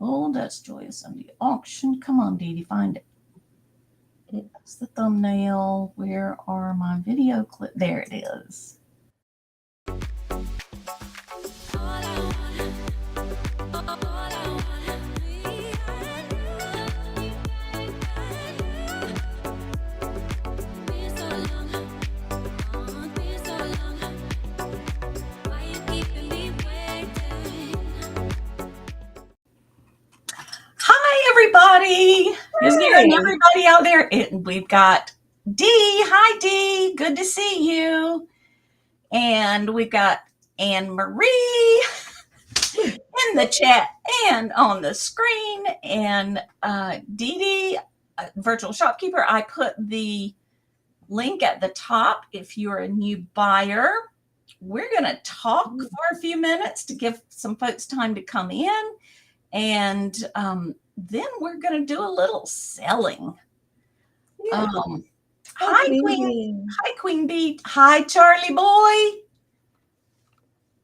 Oh, that's Joyous Sunday Auction. Come on, DeeDee, find it. It's the thumbnail. Where are my video clip? There it is. Hi, everybody. Is there everybody out there? We've got Dee. Hi, Dee. Good to see you. And we've got Anne-Marie in the chat and on the screen. And DeeDee, Virtual Shopkeeper, I put the link at the top if you're a new buyer. We're going to talk for a few minutes to give some folks time to come in. And then we're going to do a little selling. Yeah. Hi, Queen. Hi, Queen Bee. Hi, Charlie boy.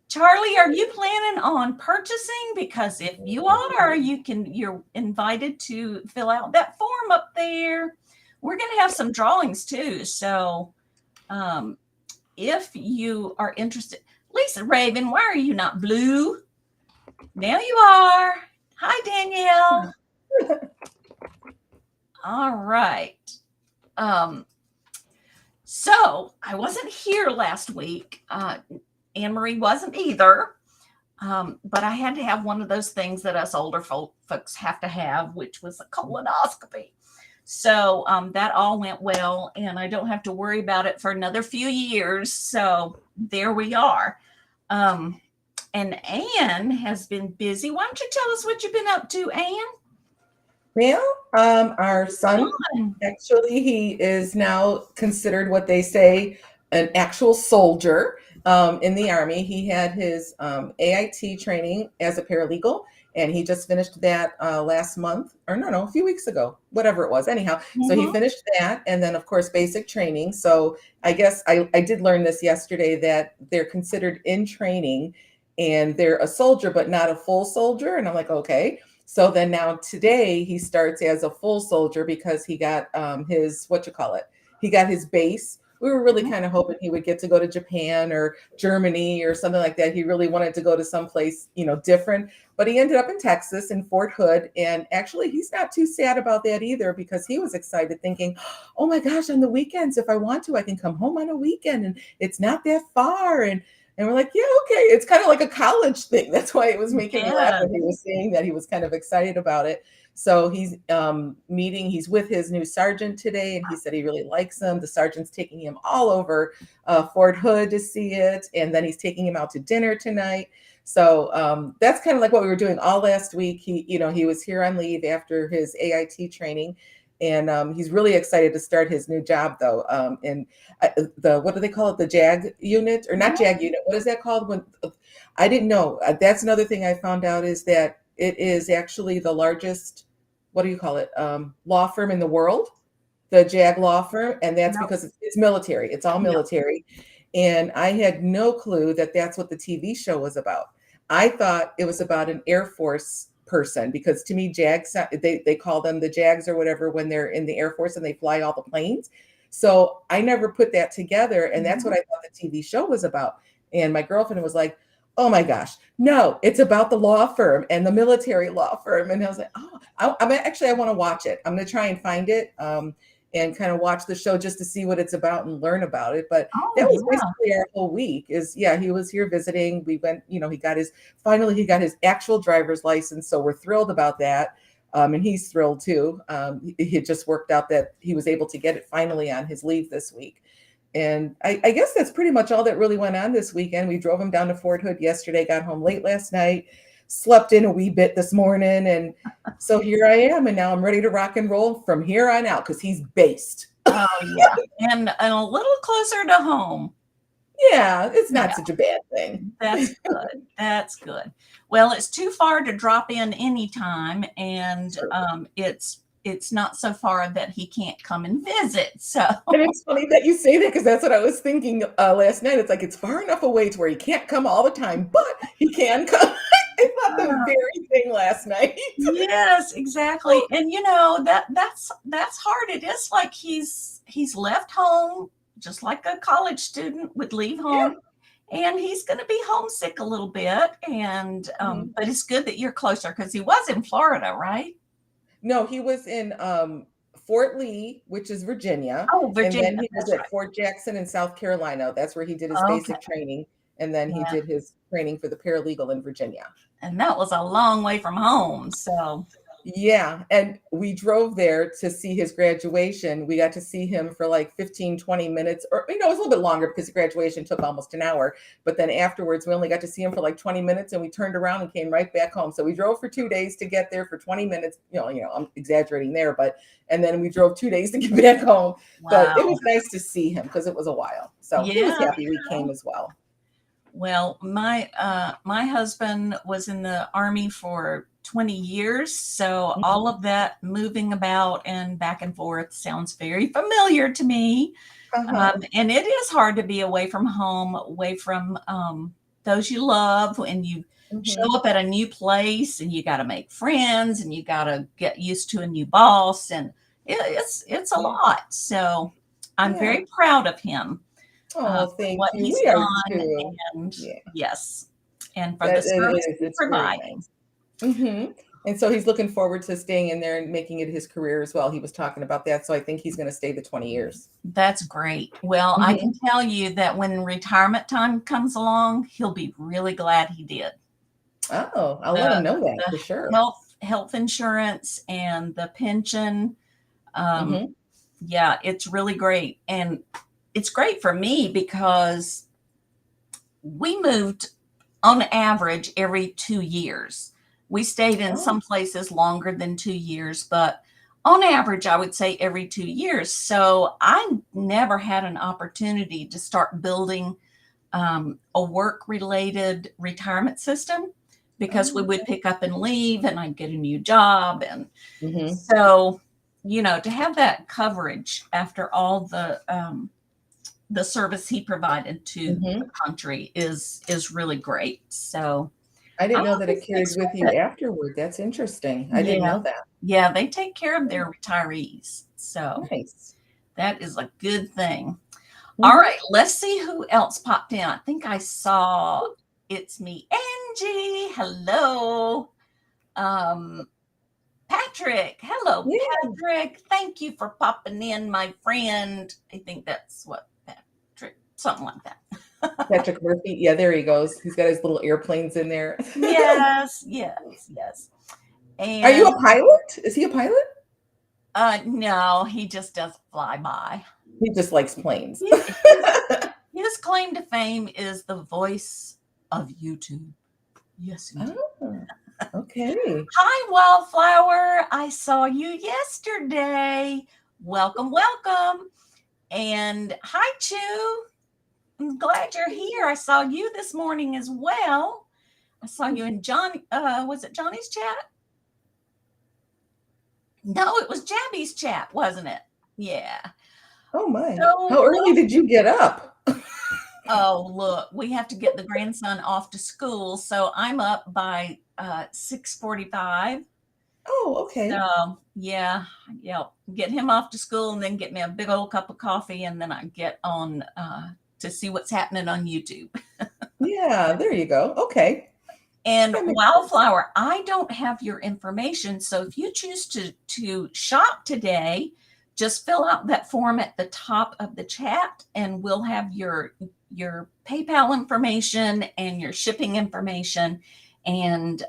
Charlie, are you planning on purchasing? Because if you are, you're invited to fill out that form up there. We're going to have some drawings too. So if you are interested, Lisa Raven, why are you not blue? Now you are. Hi, Danielle. All right. So I wasn't here last week. Anne-Marie wasn't either. But I had to have one of those things that us older folks have to have, which was a colonoscopy. So that all went well, and I don't have to worry about it for another few years. So there we are. And Anne has been busy. Why don't you tell us what you've been up to, Anne? Well, our son, actually, he is now considered what they say an actual soldier in the Army. He had his AIT training as a paralegal, and he just finished that last month, or no, a few weeks ago, whatever it was. Anyhow, so he finished that, and then, of course, basic training. So I guess I did learn this yesterday that they're considered in training, and they're a soldier, but not a full soldier. And I'm like, okay. So then now today he starts as a full soldier because he got he got his base. We were really kind of hoping he would get to go to Japan or Germany or something like that. He really wanted to go to someplace, different, but he ended up in Texas in Fort Hood. And actually he's not too sad about that either, because he was excited thinking, oh my gosh, on the weekends, if I want to, I can come home on a weekend and it's not that far. And we're like, yeah, okay. It's kind of like a college thing. That's why it was making me laugh when he was saying that he was kind of excited about it. So he's he's with his new sergeant today, and he said he really likes him. The sergeant's taking him all over Fort Hood to see it, and then he's taking him out to dinner tonight. So that's kind of like what we were doing all last week. He was here on leave after his AIT training. And he's really excited to start his new job, though. In what do they call it? The JAG unit, or not JAG unit? What is that called? When I didn't know. That's another thing I found out, is that it is actually the largest, what do you call it? Law firm in the world, the JAG law firm, and that's because it's military. It's all military, and I had no clue that that's what the TV show was about. I thought it was about an Air Force person, because to me, JAGs, they call them the JAGs or whatever when they're in the Air Force and they fly all the planes. So I never put that together, and that's what I thought the TV show was about. And my girlfriend was like, oh my gosh, no, it's about the law firm and the military law firm. And I was like, oh, I want to watch it. I'm going to try and find it and kind of watch the show just to see what it's about and learn about it. But that was basically our whole week. He was here visiting. We went, he got his actual driver's license. So we're thrilled about that. And he's thrilled too. It just worked out that he was able to get it finally on his leave this week. And I guess that's pretty much all that really went on this weekend. We drove him down to Fort Hood yesterday, got home late last night, slept in a wee bit this morning. And so here I am. And now I'm ready to rock and roll from here on out, because he's based. Oh, yeah. and a little closer to home. Yeah, it's not such a bad thing. That's good. That's good. Well, it's too far to drop in anytime. And it's not so far that he can't come and visit. So, and it's funny that you say that, because that's what I was thinking last night. It's like, it's far enough away to where he can't come all the time, but he can come I thought the very thing last night. Yes, exactly. And that's hard. It is like he's left home just like a college student would leave home. And he's going to be homesick a little bit. And but it's good that you're closer because he was in Florida, right? No, he was in Fort Lee, which is Virginia. Oh, And Virginia. then he was That's at right. Fort Jackson in South Carolina. That's where he did his Okay. basic training. And then he Yeah. did his training for the paralegal in Virginia. And that was a long way from home. So Yeah, and we drove there to see his graduation. We got to see him for like 15, 20 minutes, or it was a little bit longer because the graduation took almost an hour. But then afterwards, we only got to see him for like 20 minutes and we turned around and came right back home. So we drove for 2 days to get there for 20 minutes. I'm exaggerating there, and then we drove 2 days to get back home. wow. But it was nice to see him because it was a while. So he was Yeah. happy we came as well. Well, my husband was in the Army for 20 years, so all of that moving about and back and forth sounds very familiar to me. And it is hard to be away from home, away from those you love, and you show up at a new place, and you got to make friends, and you got to get used to a new boss, and it's a lot. So I'm very proud of him. Oh, thank what you. he's We are done, too. and yes, and for That the service it is. he's It's very providing. nice. And so he's looking forward to staying in there and making it his career as well. He was talking about that. So I think he's going to stay the 20 years. That's great. Well, I can tell you that when retirement time comes along, he'll be really glad he did. Oh, I'll let him know that for sure. Health insurance and the pension. Yeah, it's really great. And it's great for me because we moved on average every 2 years. We stayed in some places longer than 2 years, but on average, I would say every 2 years. So I never had an opportunity to start building a work-related retirement system because we would pick up and leave and I'd get a new job. And so, to have that coverage after all the service he provided to the country is really great. So I didn't know that it carried with you afterward. That's interesting. I didn't know that. Yeah, they take care of their retarees. So nice. That is a good thing. All right, let's see who else popped in. I think I saw it's me, Angie. Hello. Patrick. Hello, Patrick. Thank you for popping in, my friend. I think that's what Patrick, something like that. Patrick Murphy. Yeah, there he goes. He's got his little airplanes in there. Yes. And, are you a pilot? Is he a pilot? No, he just doesn't fly by. He just likes planes. His claim to fame is the voice of YouTube. Yes. Okay. Hi, Wildflower. I saw you yesterday. Welcome. And hi, Chew. I'm glad you're here. I saw you this morning as well. I saw you in Johnny. Was it Johnny's chat? No, it was Jabby's chat, wasn't it? Yeah. Oh my. So, how early did you get up? Oh, look, we have to get the grandson off to school. So I'm up by 6:45. Oh, okay. So yeah. Get him off to school and then get me a big old cup of coffee. And then I get on to see what's happening on YouTube. Yeah, there you go. Okay. And Wildflower, I don't have your information. So if you choose to shop today, just fill out that form at the top of the chat and we'll have your PayPal information and your shipping information. And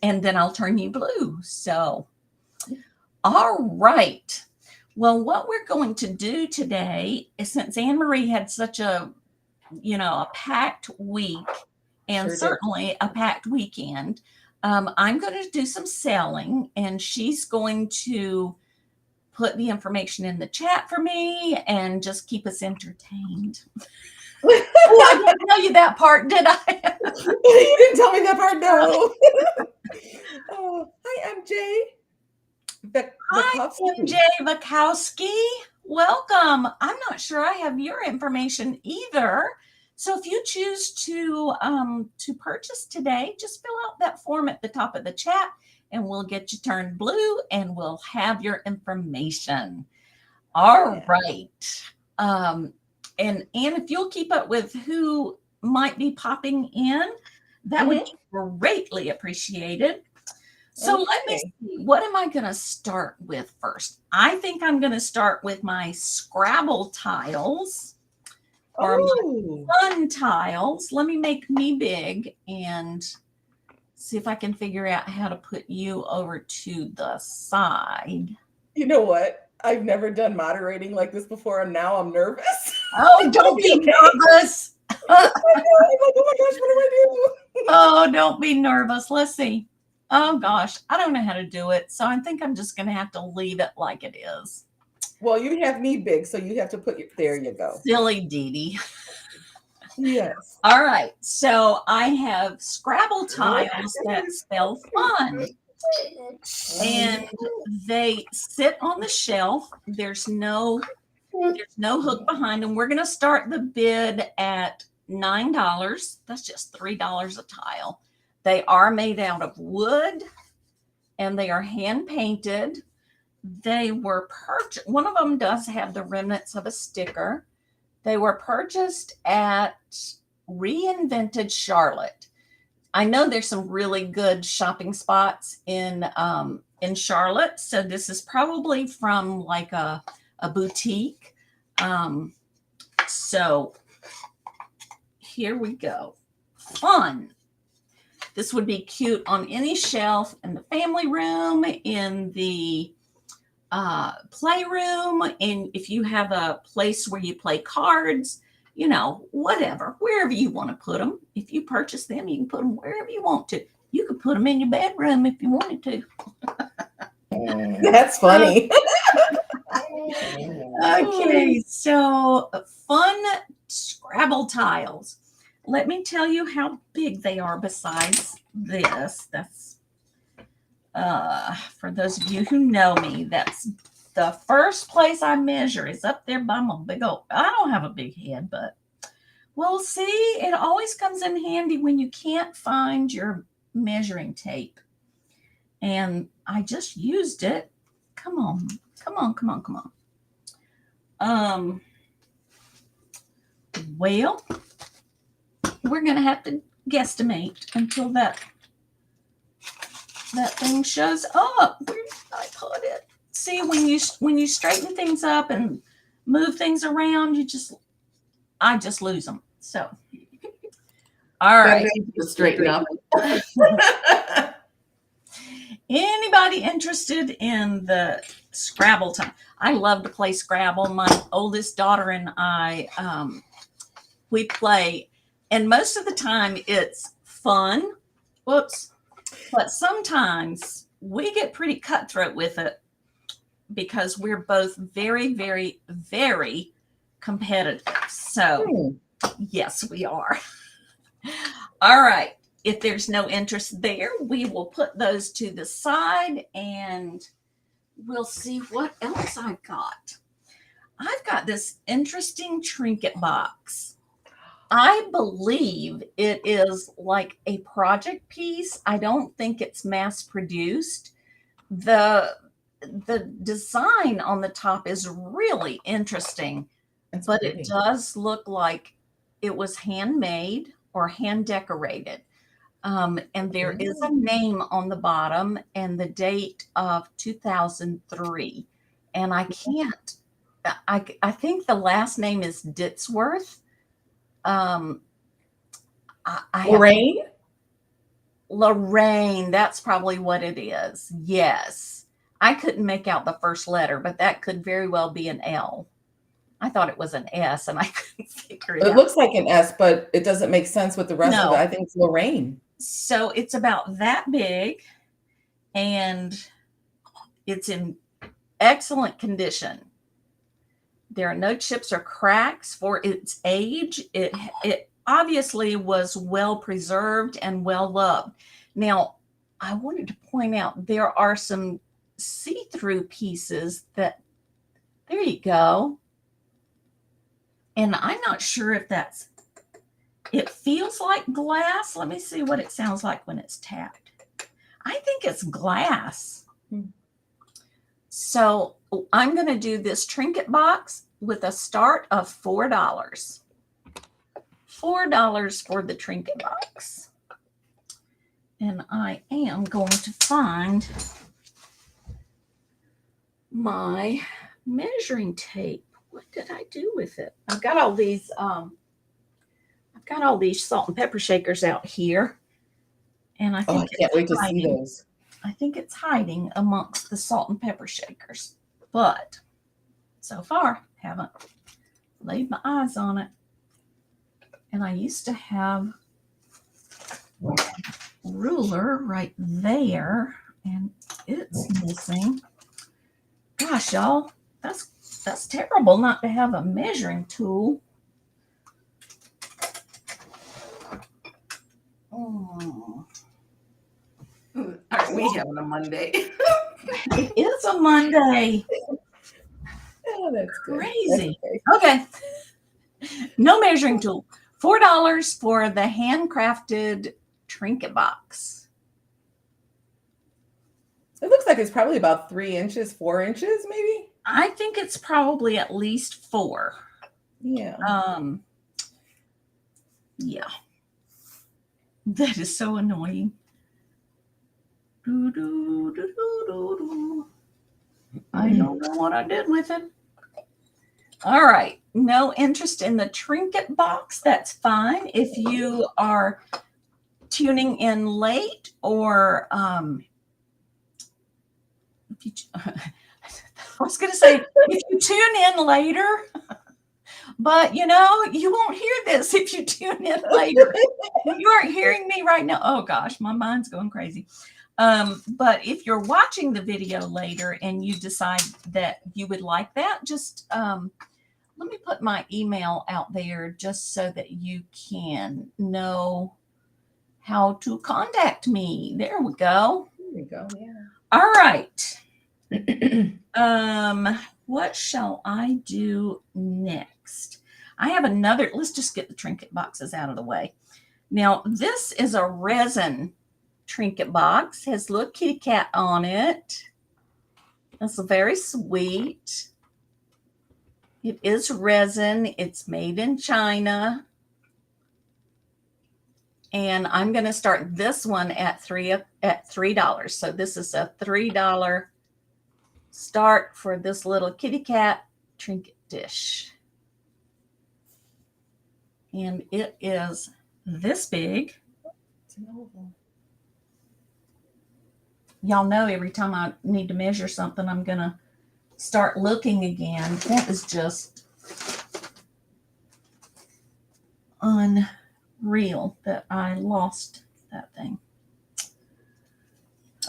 then I'll turn you blue. So, all right. Well, what we're going to do today is, since Anne Marie had such a packed week and certainly a packed weekend, I'm going to do some selling and she's going to put the information in the chat for me and just keep us entertained. Oh, I didn't tell you that part, did I? You didn't tell me that part, no. Oh, hi, MJ. Hi, MJ Vakowski. Welcome. I'm not sure I have your information either. So if you choose to purchase today, just fill out that form at the top of the chat and we'll get you turned blue and we'll have your information. All right. And if you'll keep up with who might be popping in, that would be greatly appreciated. So let me see, what am I going to start with first? I think I'm going to start with my Scrabble tiles or my fun tiles. Let me make me big and see if I can figure out how to put you over to the side. You know what? I've never done moderating like this before, and now I'm nervous. Oh, don't be nervous. I'm like, oh my gosh, what do I do? Oh, don't be nervous. Let's see. Oh gosh, I don't know how to do it. So I think I'm just going to have to leave it like it is. Well, you have me big, so you have to put there you go. Silly DeeDee. Yes. All right. So I have Scrabble tiles that spell fun. And they sit on the shelf. There's no hook behind them. We're going to start the bid at $9. That's just $3 a tile. They are made out of wood and they are hand painted. They were purchased. One of them does have the remnants of a sticker. They were purchased at Reinvented Charlotte. I know there's some really good shopping spots in Charlotte. So this is probably from like a boutique. So here we go. Fun. This would be cute on any shelf in the family room, in the playroom, and if you have a place where you play cards, you know, whatever, wherever you want to put them. If you purchase them, you can put them wherever you want to. You could put them in your bedroom if you wanted to. That's funny. Okay, so fun Scrabble tiles. Let me tell you how big they are besides this. That's for those of you who know me, that's the first place I measure is up there by my big old, I don't have a big head, but we'll see. It always comes in handy when you can't find your measuring tape. And I just used it. Come on. Well, we're going to have to guesstimate until that thing shows up. Where did I put it? See, when you straighten things up and move things around, I just lose them. So, all right. Straighten up. Anybody interested in the Scrabble time? I love to play Scrabble. My oldest daughter and I, we play, and most of the time it's fun. Whoops. But sometimes we get pretty cutthroat with it because we're both very, very, very competitive. So, yes, we are. All right. If there's no interest there, we will put those to the side and we'll see what else I've got. I've got this interesting trinket box. I believe it is like a project piece. I don't think it's mass produced. The design on the top is really interesting, but it does look like it was handmade or hand decorated. And there is a name on the bottom and the date of 2003. And I can't, I think the last name is Ditzworth. Lorraine, that's probably what it is. Yes. I couldn't make out the first letter, but that could very well be an L. I thought it was an S and I couldn't figure it out. It looks like an S, but it doesn't make sense with the rest of it. I think it's Lorraine. So it's about that big and it's in excellent condition. There are no chips or cracks for its age. It obviously was well preserved and well loved. Now, I wanted to point out there are some see-through pieces that, there you go. And I'm not sure if that's It feels like glass. Let me see what it sounds like when it's tapped. I think it's glass. So I'm going to do this trinket box with a start of $4. $4 for the trinket box. And I am going to find my measuring tape. What did I do with it? I've got all these salt and pepper shakers out here. And I think I can't wait to see those. I think it's hiding amongst the salt and pepper shakers. But so far, haven't laid my eyes on it. And I used to have a ruler right there, and it's missing. Gosh, y'all, that's terrible not to have a measuring tool. Oh. Aren't we having a Monday? It is a Monday. Oh, that's good. Crazy. Okay. No measuring tool. $4 for the handcrafted trinket box. It looks like it's probably about 3 inches, 4 inches, maybe. I think it's probably at least 4. Yeah. Yeah. That is so annoying. I don't know what I did with it. All right. No interest in the trinket box. That's fine. If you are tuning in late or I was going to say if you tune in later, but you won't hear this if you tune in later. You aren't hearing me right now. Oh gosh, my mind's going crazy. But if you're watching the video later and you decide that you would like that, just let me put my email out there just so that you can know how to contact me. There we go. There we go. Yeah. All right. What shall I do next? I have another. Let's just get the trinket boxes out of the way. Now, this is a resin trinket box. Has a little kitty cat on it. That's very sweet. It is resin. It's made in China. And I'm going to start this one at $3. So this is a $3 start for this little kitty cat trinket dish. And it is this big. It's an oval. Y'all know every time I need to measure something, I'm going to start looking again. That is just unreal that I lost that thing.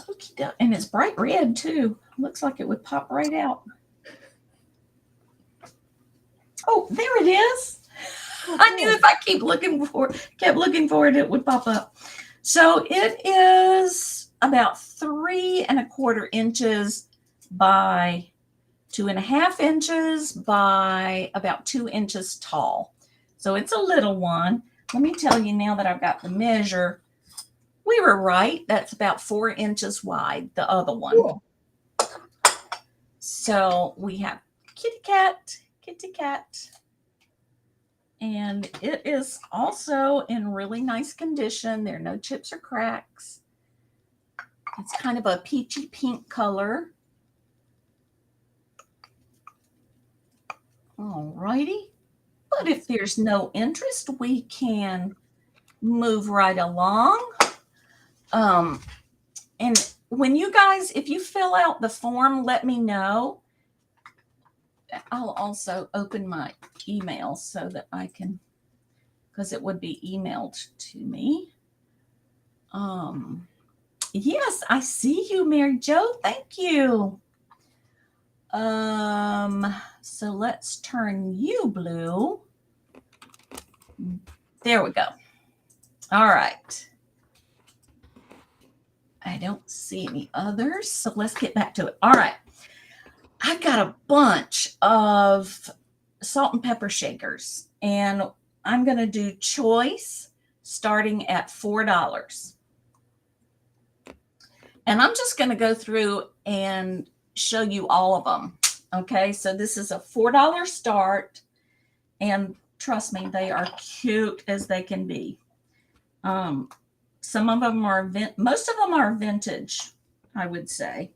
Okay, and it's bright red too. Looks like it would pop right out. Oh, there it is. I knew if I kept looking for it, it would pop up. So it is about 3¼ inches by 2½ inches by about 2 inches tall. So it's a little one. Let me tell you now that I've got the measure. We were right. That's about 4 inches wide, the other one. Cool. So we have kitty cat. And it is also in really nice condition. There are no chips or cracks. It's kind of a peachy pink color. All righty. But if there's no interest, we can move right along. And when you guys, if you fill out the form, let me know. I'll also open my email so that I can, because it would be emailed to me. Yes, I see you, Mary Jo. Thank you. So let's turn you blue. There we go. All right. I don't see any others, so let's get back to it. All right. I've got a bunch of salt and pepper shakers, and I'm going to do choice starting at $4. And I'm just going to go through and show you all of them. Okay, so this is a $4 start, and trust me, they are cute as they can be. Some of them are, most of them are vintage, I would say.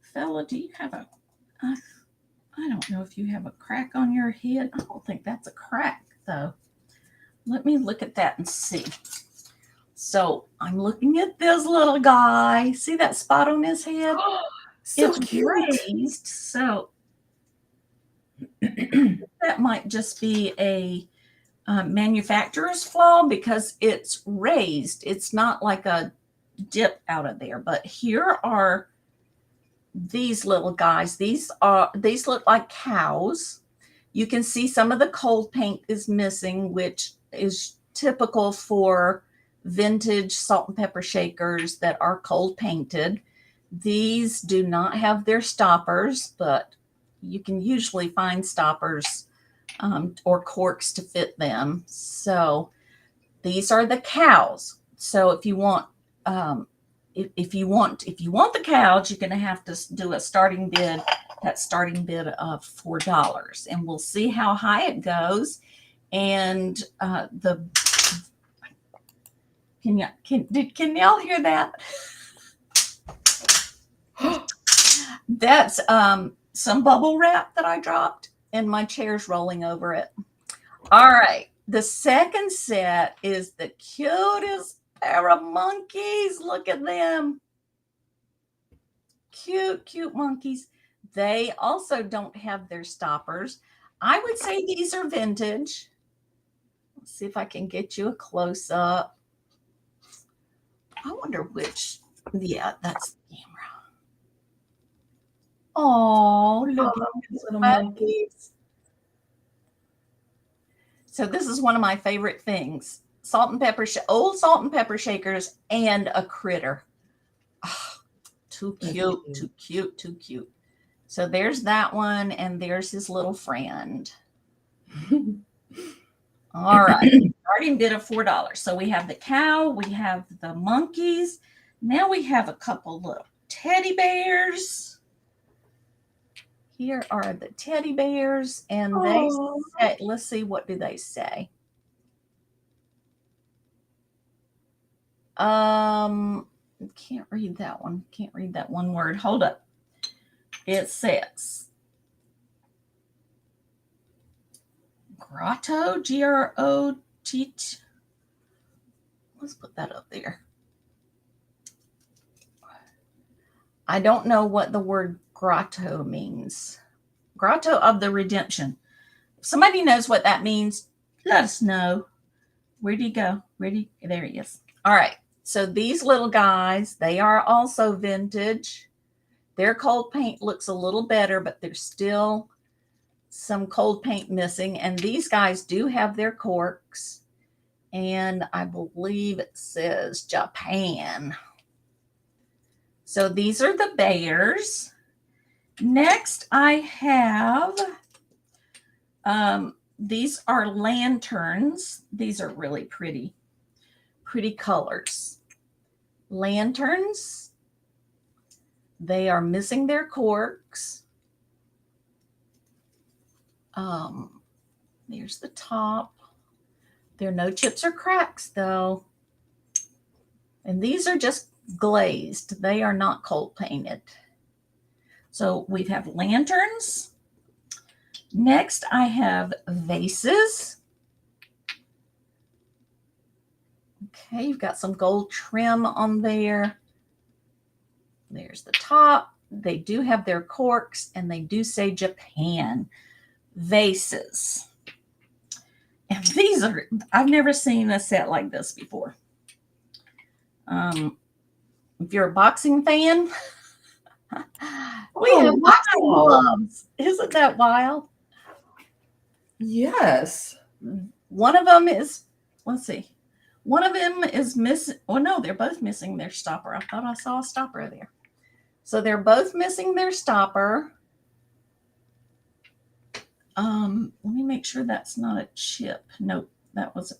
Fella, do you have I don't know if you have a crack on your head. I don't think that's a crack, though. Let me look at that and see. So I'm looking at this little guy. See that spot on his head? So it's cute. Raised, so that might just be a manufacturer's flaw because it's raised. It's not like a dip out of there. But here are these little guys. These look like cows. You can see some of the cold paint is missing, which is typical for vintage salt and pepper shakers that are cold painted. These do not have their stoppers, but you can usually find stoppers or corks to fit them. So these are the cows. So if you want if you want the cows, you're going to have to do a starting bid. That starting bid of $4, and we'll see how high it goes. And can y'all hear that? That's some bubble wrap that I dropped, and my chair's rolling over it. All right, the second set is the cutest pair of monkeys. Look at them. Cute monkeys. They also don't have their stoppers. I would say these are vintage. Let's see if I can get you a close up. I wonder which. Yeah, that's the camera. Oh, look at these little monkeys. So this is one of my favorite things. Old salt and pepper shakers and a critter. Oh, too cute. So there's that one, and there's his little friend. All right, starting bid of $4. So we have the cow, we have the monkeys. Now we have a couple little teddy bears. Here are the teddy bears, and they say, let's see, what do they say? Can't read that one. Can't read that one word. Hold up. It says grotto, G-R-O-T. Let's put that up there. I don't know what the word grotto means. Grotto of the Redemption. If somebody knows what that means, let us know. Where'd he go? There he is. All right. So these little guys, they are also vintage. Their cold paint looks a little better, but there's still some cold paint missing. And these guys do have their corks. And I believe it says Japan. So these are the bears. Next, I have, these are lanterns. These are really pretty colors. Lanterns. They are missing their corks. There's the top. There are no chips or cracks, though. And these are just glazed. They are not cold painted. So we have lanterns. Next, I have vases. Okay, you've got some gold trim on there. There's the top. They do have their corks, and they do say Japan. Vases. And these are, I've never seen a set like this before. If you're a boxing fan, we have boxing gloves. Isn't that wild? Yes. One of them is, let's see. One of them is missing. Oh, no, they're both missing their stopper. I thought I saw a stopper there. So they're both missing their stopper. Let me make sure that's not a chip. Nope, that was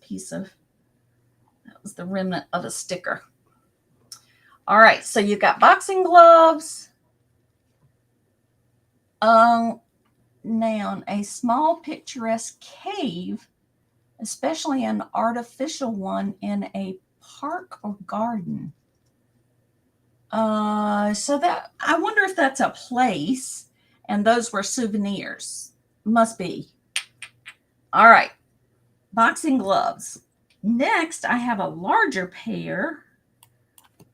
the remnant of a sticker. All right, so you've got boxing gloves. Noun, a small picturesque cave, especially an artificial one in a park or garden. So that, I wonder if that's a place, and those were souvenirs. Must be. All right, boxing gloves. Next, I have a larger pair.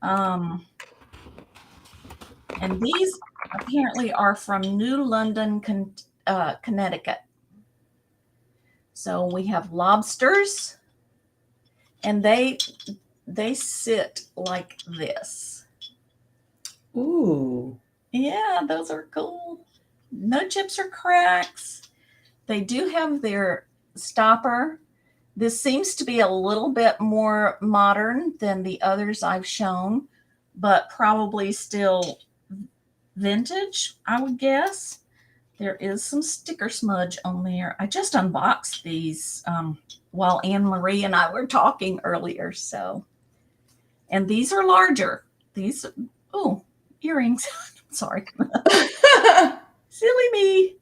And these apparently are from New London, Connecticut. So we have lobsters, and they sit like this. Ooh. Yeah, those are cool. No chips or cracks. They do have their stopper. This seems to be a little bit more modern than the others I've shown, but probably still vintage, I would guess. There is some sticker smudge on there. I just unboxed these while Anne-Marie and I were talking earlier. So, and these are larger. These, earrings. Sorry. Silly me.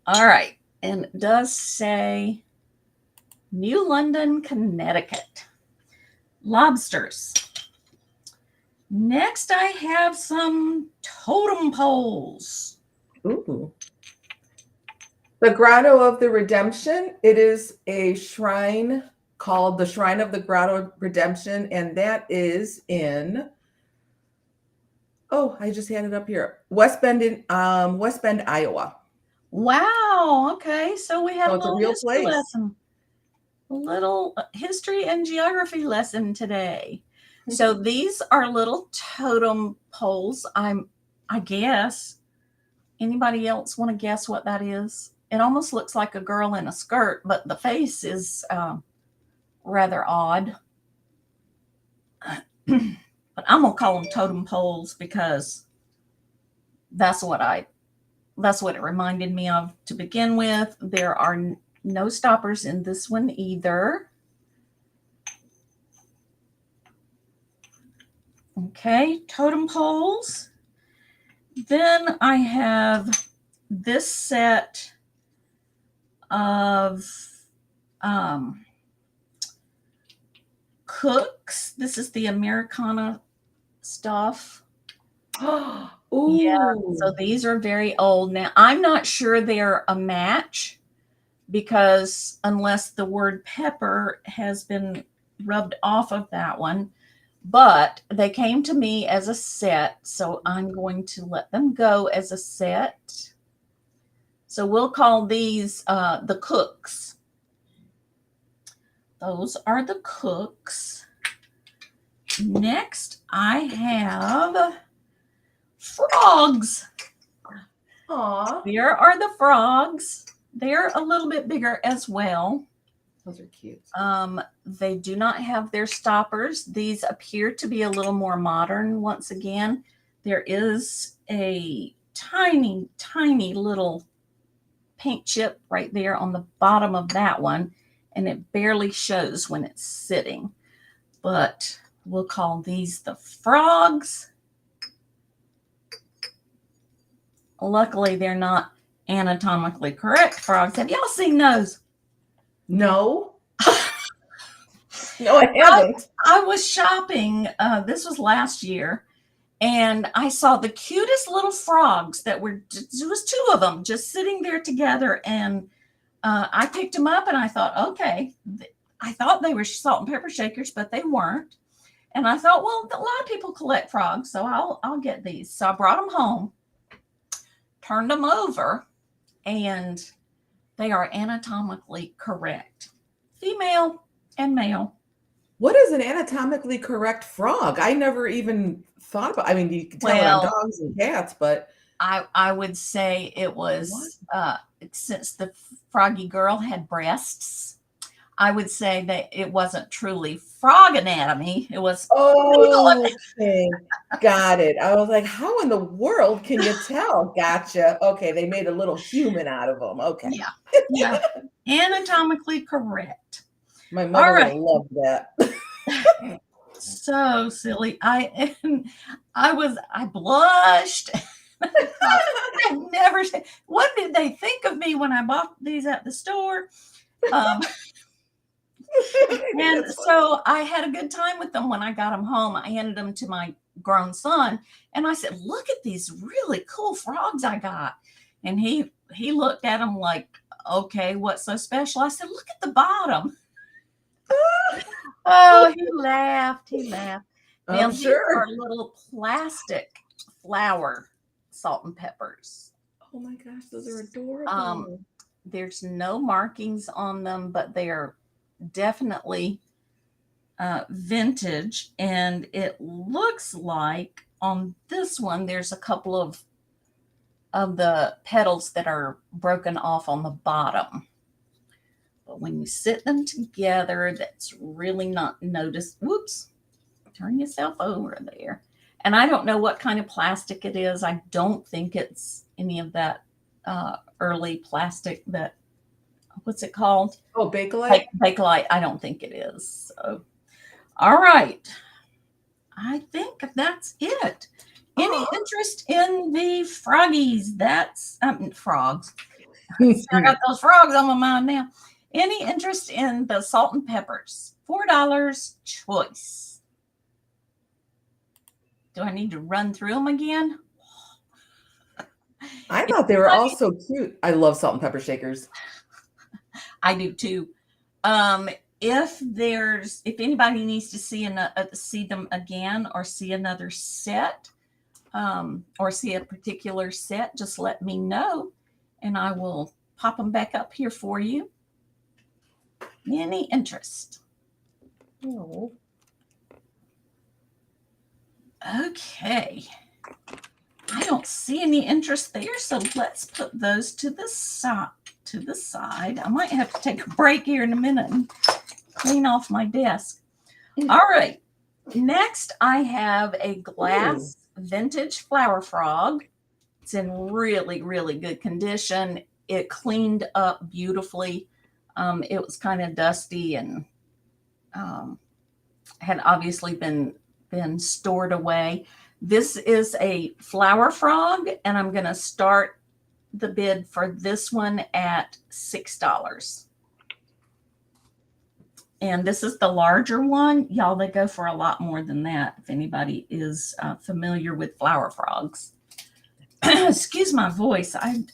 All right. And it does say New London, Connecticut. Lobsters. Next, I have some totem poles. Ooh. The Grotto of the Redemption. It is a shrine called the Shrine of the Grotto of Redemption, and that is in, I just had it up here, West Bend, Iowa. Wow. Okay. So we have So a it's a little real history place. lesson. A little history and geography lesson today. So these are little totem poles. I guess. Anybody else want to guess what that is? It almost looks like a girl in a skirt, but the face is rather odd. But I'm gonna call them totem poles because that's what it reminded me of to begin with. There are no stoppers in this one either. Okay, totem poles. Then I have this set of cooks. This is the Americana stuff. Ooh. Yeah, so these are very old. Now, I'm not sure they're a match because unless the word pepper has been rubbed off of that one, but they came to me as a set, so I'm going to let them go as a set. So we'll call these the cooks. Those are the cooks. Next, I have frogs. Aww. Here are the frogs. They're a little bit bigger as well. Those are cute. They do not have their stoppers. These appear to be a little more modern. Once again, there is a tiny, tiny little paint chip right there on the bottom of that one, and it barely shows when it's sitting. But we'll call these the frogs. Luckily, they're not anatomically correct frogs. Have y'all seen those? No. No, I haven't. I was shopping. This was last year. And I saw the cutest little frogs that were, it was two of them just sitting there together. And I picked them up and I thought, okay, I thought they were salt and pepper shakers, but they weren't. And I thought, well, a lot of people collect frogs, so I'll get these. So I brought them home, turned them over, and they are anatomically correct. Female and male. What is an anatomically correct frog? I never even thought about. I mean, you can tell it on dogs and cats, but I would say it was since the froggy girl had breasts. I would say that it wasn't truly frog anatomy. It was Okay, got it. I was like, how in the world can you tell? Gotcha. Okay, they made a little human out of them. Okay. yeah, yeah, anatomically correct. My All mother would have right. loved that. So silly. I blushed. I never said, what did they think of me when I bought these at the store? Um, and so I had a good time with them when I got them home. I handed them to my grown son and I said, look at these really cool frogs I got. And he looked at them like, okay, what's so special? I said, look at the bottom. Oh, he laughed. He laughed. Now, I'm these sure. are little plastic flower salt and peppers. Oh my gosh, those are adorable. There's no markings on them, but they are definitely vintage. And it looks like on this one, there's a couple of the petals that are broken off on the bottom. But when you sit them together, that's really not noticed. Whoops, turn yourself over there. And I don't know what kind of plastic it is. I don't think it's any of that early plastic that, what's it called? Oh, Bakelite? Bakelite. I don't think it is. So, all right. I think that's it. Any interest in the froggies? That's frogs. I got those frogs on my mind now. Any interest in the salt and peppers? $4 choice. Do I need to run through them again? I thought they were all so cute. I love salt and pepper shakers. I do too. If anybody needs to see them again or see another set, or see a particular set, just let me know and I will pop them back up here for you. Any interest? Oh. Okay. I don't see any interest there, so let's put those to the side. I might have to take a break here in a minute and clean off my desk. All right. Next, I have a glass vintage flower frog. It's in really, really good condition. It cleaned up beautifully. It was kind of dusty and had obviously been stored away. This is a flower frog, and I'm going to start the bid for this one at $6. And this is the larger one. Y'all, they go for a lot more than that if anybody is familiar with flower frogs. Excuse my voice. I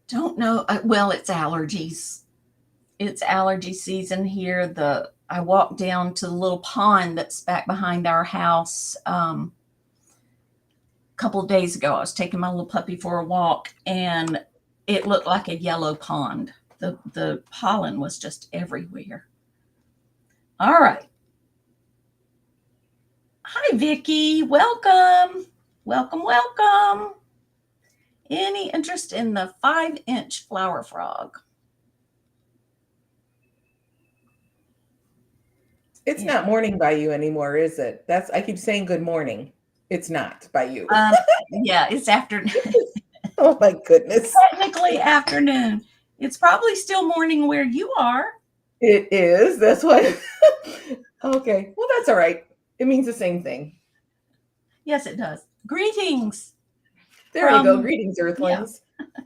don't know. Well, it's allergies. It's allergy season here. I walked down to the little pond that's back behind our house a couple of days ago. I was taking my little puppy for a walk, and it looked like a yellow pond. The pollen was just everywhere. All right. Hi, Vicki. Welcome. Welcome, welcome. Any interest in the 5-inch flower frog? It's not morning by you anymore, is it? I keep saying good morning. It's not by you. Yeah, it's afternoon. Oh my goodness. Technically afternoon. It's probably still morning where you are. It is. That's why. Okay. Well, that's all right. It means the same thing. Yes, it does. Greetings. There you go. Greetings, Earthlings. Yeah.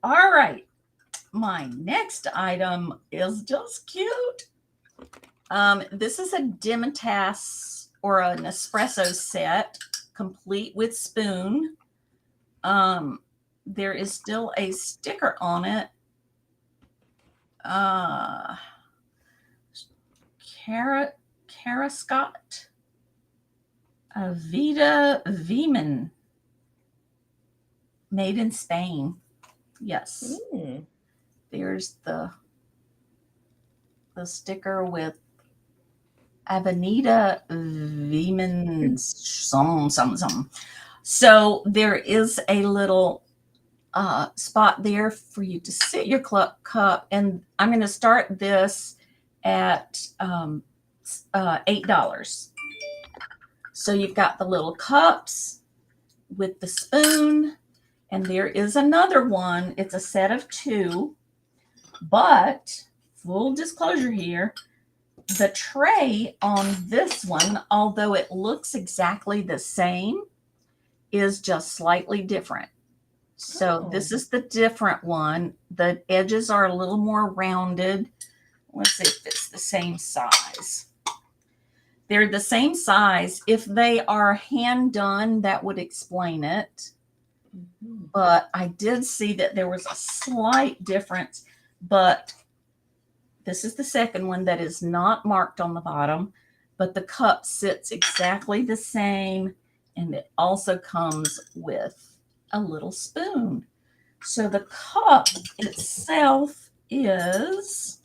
All right. My next item is just cute. This is a Dimitas or an espresso set, complete with spoon. There is still a sticker on it. Carascott Vida Veman, made in Spain. Yes. There's the sticker with Avenida Veman some. So there is a little spot there for you to sit your cup. And I'm going to start this at $8. So you've got the little cups with the spoon, and there is another one. It's a set of 2, but full disclosure here, the tray on this one, although it looks exactly the same, is just slightly different. So this is the different one. The edges are a little more rounded. Let's see if it's the same size. They're the same size. If they are hand done, that would explain it. But I did see that there was a slight difference. But this is the second one that is not marked on the bottom, but the cup sits exactly the same, and it also comes with a little spoon. So the cup itself is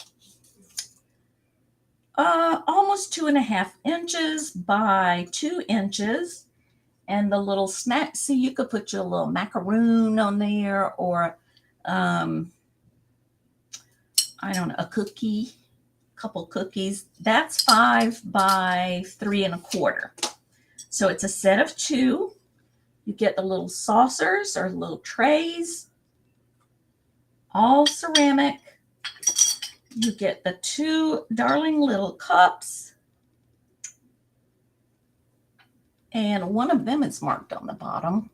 almost 2.5 inches by 2 inches. And the little snack, see, you could put your little macaroon on there, or I don't know, a couple cookies. That's 5 by 3.25. So it's a set of 2. You get the little saucers or little trays, all ceramic. You get the 2 darling little cups, and one of them is marked on the bottom.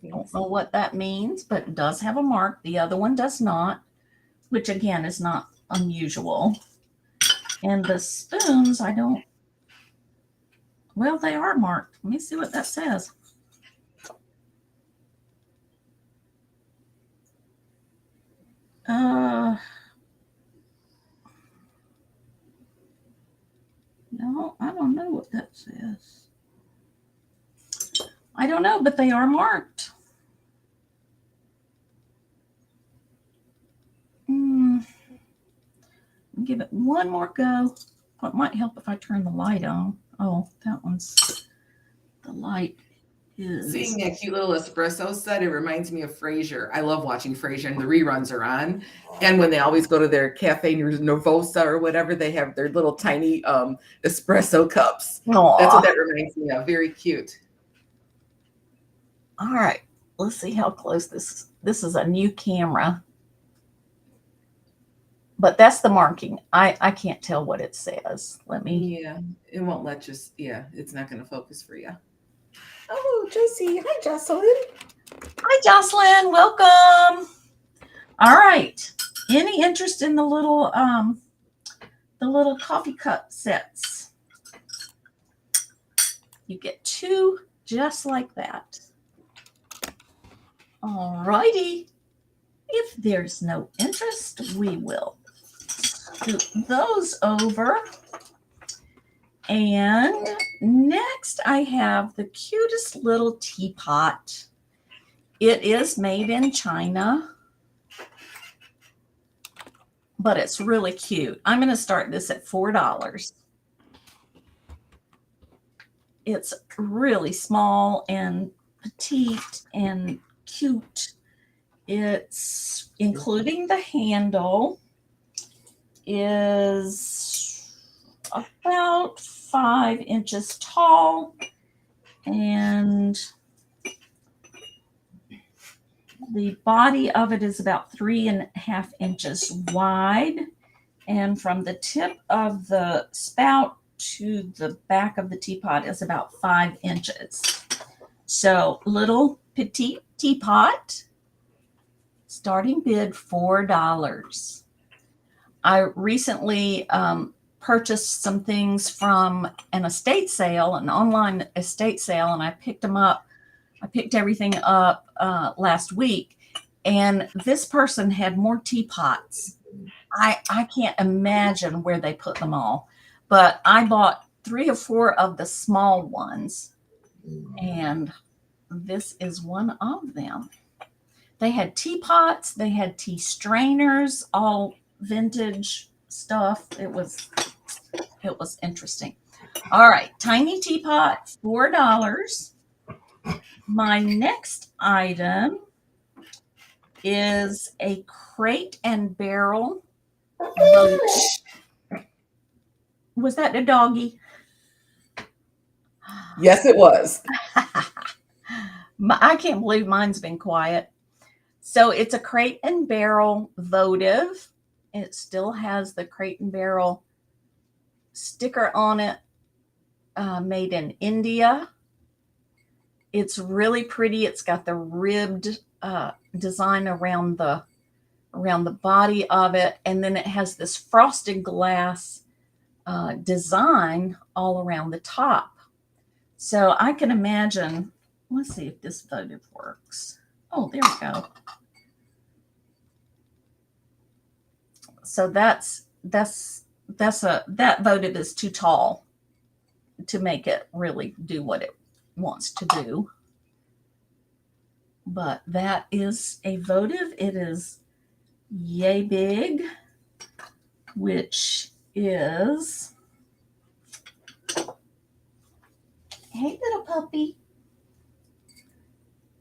Don't know what that means, but it does have a mark. The other one does not, which again is not unusual. And the spoons, well, they are marked. Let me see what that says. No, I don't know what that says. I don't know, but they are marked. Give it one more go. It might help if I turn the light on. Oh, that one's, the light is. Seeing that cute little espresso set, it reminds me of Frasier. I love watching Frasier, and the reruns are on. And when they always go to their Cafe Nervosa or whatever, they have their little tiny espresso cups. Aww. That's what that reminds me of. Very cute. All right, let's see how close this is a new camera. But that's the marking. I can't tell what it says. Let me. Yeah, it won't let you. Yeah, it's not going to focus for you. Oh, JC. Hi, Jocelyn. Hi, Jocelyn. Welcome. All right. Any interest in the little coffee cup sets? You get 2 just like that. All righty. If there's no interest, we will scoot those over. And next I have the cutest little teapot. It is made in China, but it's really cute. I'm going to start this at $4. It's really small and petite and cute. It's, including the handle, is about 5 inches tall, and the body of it is about 3.5 inches wide, and from the tip of the spout to the back of the teapot is about 5 inches. So little petite teapot, starting bid $4. I recently purchased some things from an estate sale, an online estate sale, and I picked them up. I picked everything up last week, and this person had more teapots. I can't imagine where they put them all, but I bought 3 or 4 of the small ones, and this is one of them. They had teapots, they had tea strainers, all vintage stuff. It was interesting. All right, tiny teapot, $4. My next item is a Crate and Barrel votive. Was that the doggy? Yes, it was. I can't believe mine's been quiet. So it's a Crate and Barrel votive. It still has the Crate and Barrel sticker on it, made in India. It's really pretty. It's got the ribbed design around the body of it, and then it has this frosted glass design all around the top. So I can imagine. Let's see if this votive works. Oh, there we go. So that votive is too tall to make it really do what it wants to do. But that is a votive. It is yay big, which is, hey little puppy,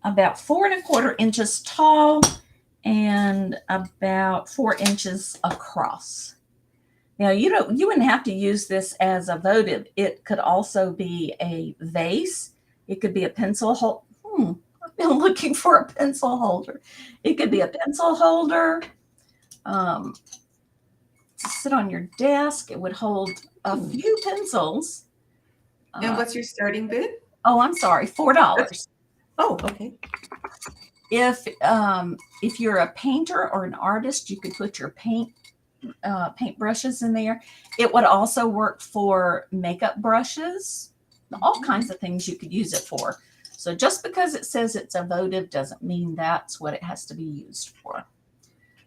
about 4¼ inches tall and about 4 inches across. Now you wouldn't have to use this as a votive. It could also be a vase. It could be a pencil holder. I've been looking for a pencil holder. It could be a pencil holder. To sit on your desk. It would hold a few pencils. And what's your starting bid? Oh, I'm sorry, $4. Oh, okay. If you're a painter or an artist, you could put your paint brushes in there. It would also work for makeup brushes, all kinds of things you could use it for. So just because it says it's a votive doesn't mean that's what it has to be used for.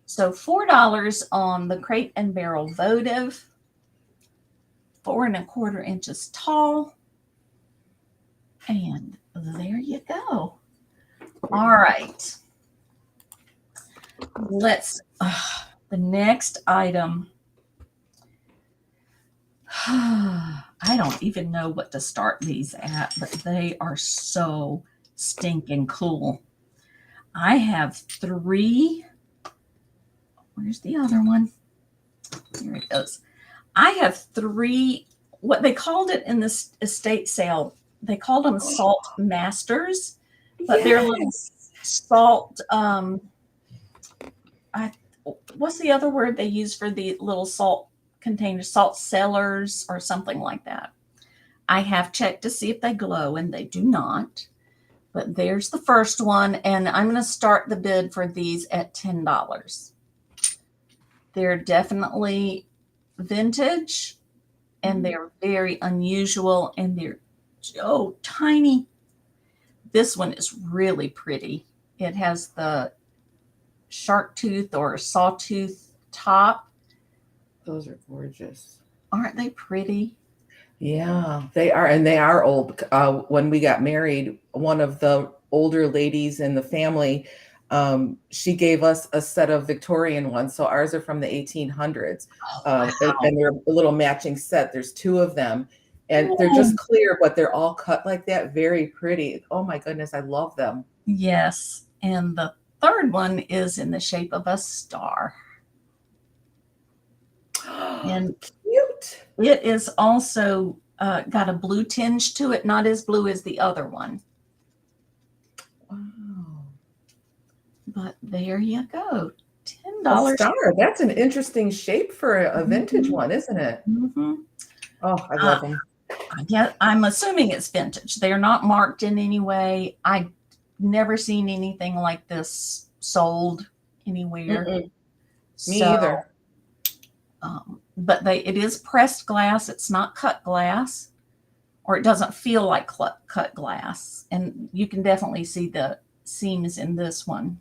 So $4 on the Crate and Barrel votive, 4¼ inches tall. And there you go. All right. The next item. I don't even know what to start these at, but they are so stinking cool. I have 3. Where's the other one? Here it goes. I have 3, what they called it in this estate sale, they called them Salt Masters, but they're little salt, what's the other word they use for the little salt containers? Salt cellars or something like that. I have checked to see if they glow, and they do not. But there's the first one, and I'm going to start the bid for these at $10. They're definitely vintage, and they're very unusual, and they're so tiny. This one is really pretty. It has the shark tooth or sawtooth top. Those are gorgeous. Aren't they pretty? Yeah, they are, and they are old. When we got married, one of the older ladies in the family, she gave us a set of Victorian ones. So ours are from the 1800s, Wow. and they're a little matching set. There's 2 of them, and they're just clear, but they're all cut like that. Very pretty. Oh my goodness, I love them. Yes, and the third one is in the shape of a star. And cute. It is also got a blue tinge to it, not as blue as the other one. Wow. But there you go. $10. A star. That's an interesting shape for a vintage one, isn't it? Mm-hmm. Oh, I love them. Yeah, I'm assuming it's vintage. They're not marked in any way. I've never seen anything like this sold anywhere. Me either. But it is pressed glass. It's not cut glass, or it doesn't feel like cut glass. And you can definitely see the seams in this one.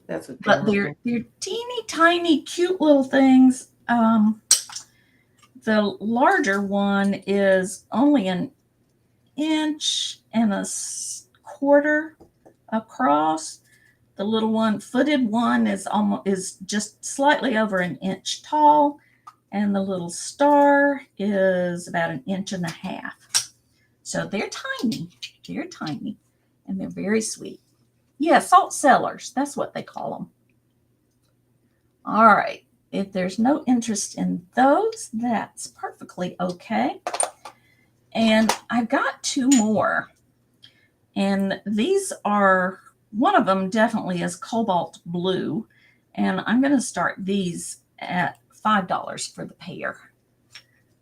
That's adorable. But they're teeny tiny, cute little things. The larger one is only 1 1.25 inches across. The little one, footed one, is just slightly over 1 inch tall, and the little star is about 1.5 inches. So they're tiny. They're tiny, and they're very sweet. Yeah, salt cellars. That's what they call them. All right. If there's no interest in those, that's perfectly okay. And I've got two more. And these are, one of them definitely is cobalt blue. And I'm going to start these at $5 for the pair.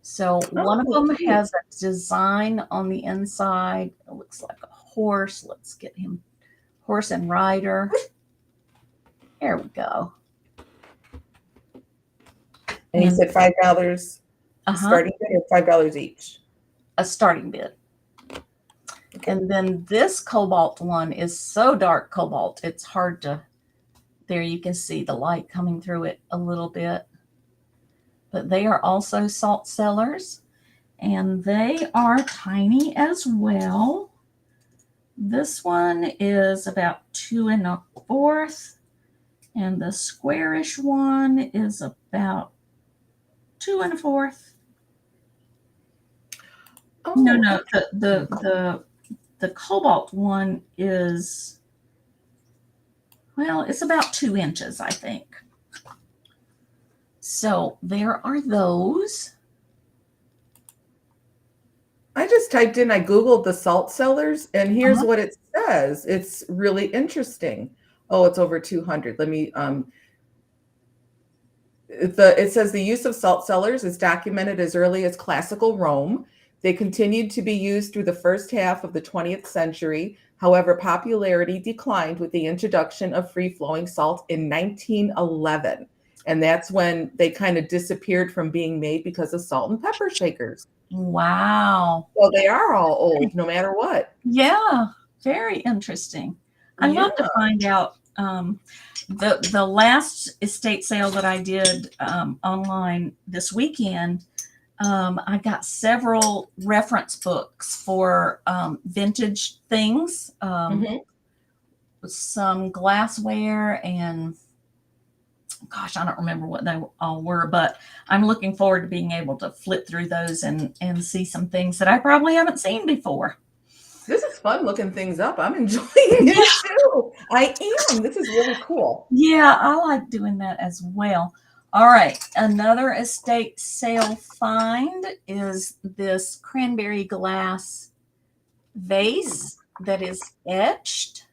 So one of them has a design on the inside. It looks like a horse. Let's get him, horse and rider. There we go. And you said $5 starting bid or $5 each? A starting bid. Okay. And then this cobalt one is so dark cobalt, it's hard to, there you can see the light coming through it a little bit. But they are also salt cellars, and they are tiny as well. This one is about 2 1/4, and the squarish one is about 2 1/4. Oh. No, the cobalt one is, well, it's about 2 inches, I think. So there are those. I just typed in, I Googled the salt cellars, and here's what it says. It's really interesting. Oh, it's over 200. Let me, it says the use of salt cellars is documented as early as classical Rome. They continued to be used through the first half of the 20th century. However, popularity declined with the introduction of free-flowing salt in 1911. And that's when they kind of disappeared from being made because of salt and pepper shakers. Wow. Well, they are all old, no matter what. Yeah, very interesting. I'd love to find out. The last estate sale that I did online this weekend, I got several reference books for vintage things, some glassware, and gosh, I don't remember what they all were, but I'm looking forward to being able to flip through those and see some things that I probably haven't seen before. This is fun looking things up. I'm enjoying it too. I am. This is really cool. Yeah, I like doing that as well. All right. Another estate sale find is this cranberry glass vase that is etched.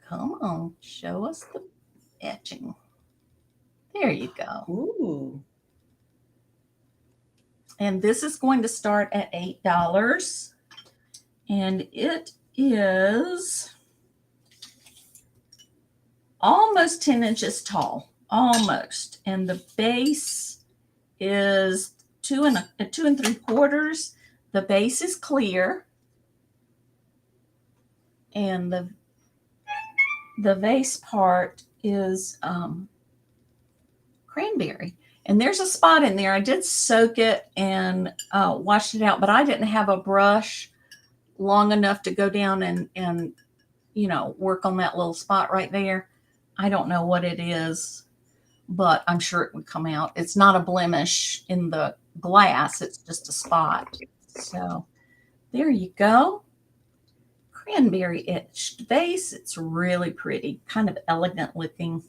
Come on, show us the etching. There you go. Ooh. And this is going to start at $8. And it is almost 10 inches tall, almost. And the base is 2 3/4. The base is clear. And the vase part is cranberry. And there's a spot in there. I did soak it and washed it out, but I didn't have a brush long enough to go down and work on that little spot right there. I don't know what it is, but I'm sure it would come out. It's not a blemish in the glass. It's just a spot. So there you go. Cranberry etched vase. It's really pretty, kind of elegant looking.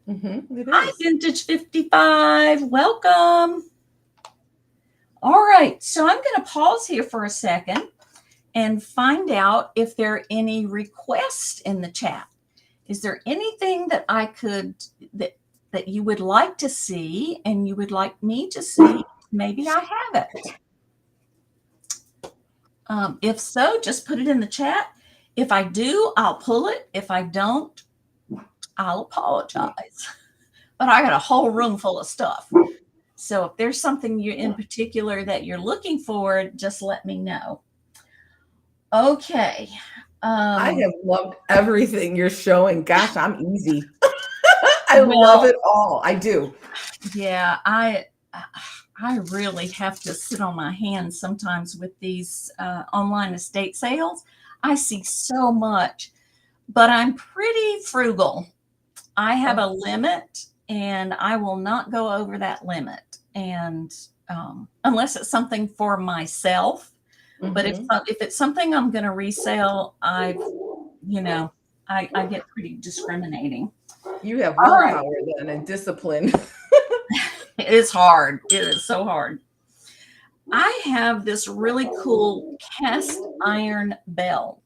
Hi, Vintage 55. Welcome. All right. So I'm going to pause here for a second and find out if there are any requests in the chat. Is there anything that I could, that you would like to see and you would like me to see? Maybe I have it. If so, just put it in the chat. If I do, I'll pull it. If I don't, I'll apologize. But I got a whole room full of stuff. So if there's something you in particular that you're looking for, just let me know. Okay. I have loved everything you're showing. Gosh, I'm easy. I love it all. I do. Yeah, I really have to sit on my hands sometimes with these online estate sales. I see so much, but I'm pretty frugal. I have a limit, and I will not go over that limit. And unless it's something for myself. But if it's something I'm going to resell, I get pretty discriminating. You have willpower then and discipline. It is hard. It is so hard. I have this really cool cast iron bell.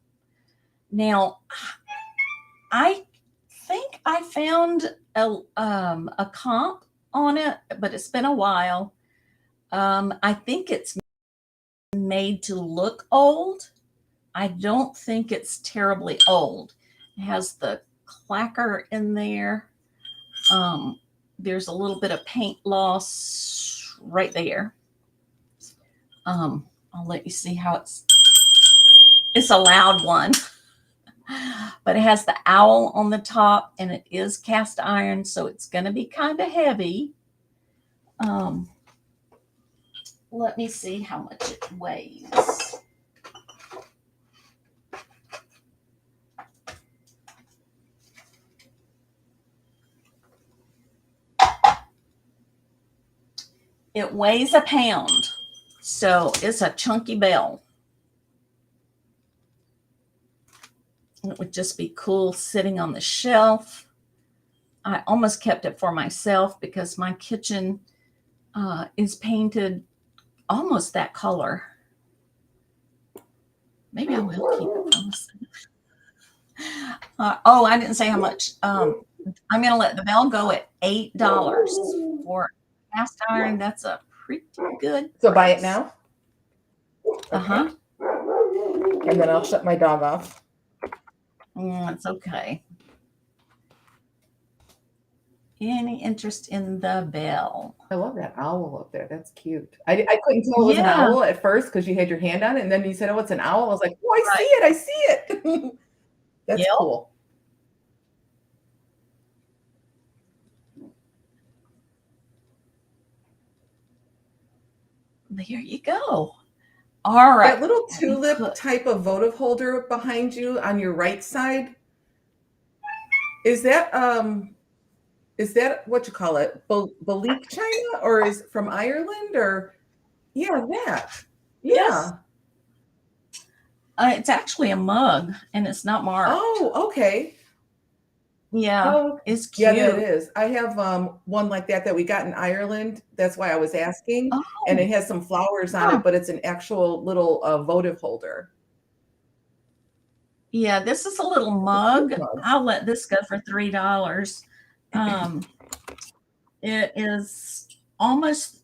Now, I think I found a comp on it, but it's been a while. I think it's made to look old. I don't think it's terribly old. It has the clacker in there. There's a little bit of paint loss right there. I'll let you see how it's a loud one, but it has the owl on the top and it is cast iron, so it's going to be kind of heavy. Let me see how much it weighs. It weighs a pound, so it's a chunky bell. It would just be cool sitting on the shelf. I almost kept it for myself because my kitchen is painted almost that color. Maybe I will keep it. I didn't say how much. I'm going to let the bell go at $8 for cast iron. That's a pretty good So price. buy it now? Uh-huh. And then I'll shut my dog off. It's okay. Any interest in the bell? I love that owl up there. That's cute. I couldn't tell it was an owl at first because you had your hand on it, and then you said, "Oh, it's an owl." I was like, "Oh, I see it! I see it." That's cool. There you go. All right. That little tulip type of votive holder behind you on your right side, is that what you call it? Balik China, or is it from Ireland, or that? Yeah. It's actually a mug, and it's not marked. Oh, okay. Yeah, it's cute. Yeah, that is. I have one like that we got in Ireland. That's why I was asking. Oh. And it has some flowers on it, but it's an actual little votive holder. Yeah, this is a little mug. I'll let this go for $3. It is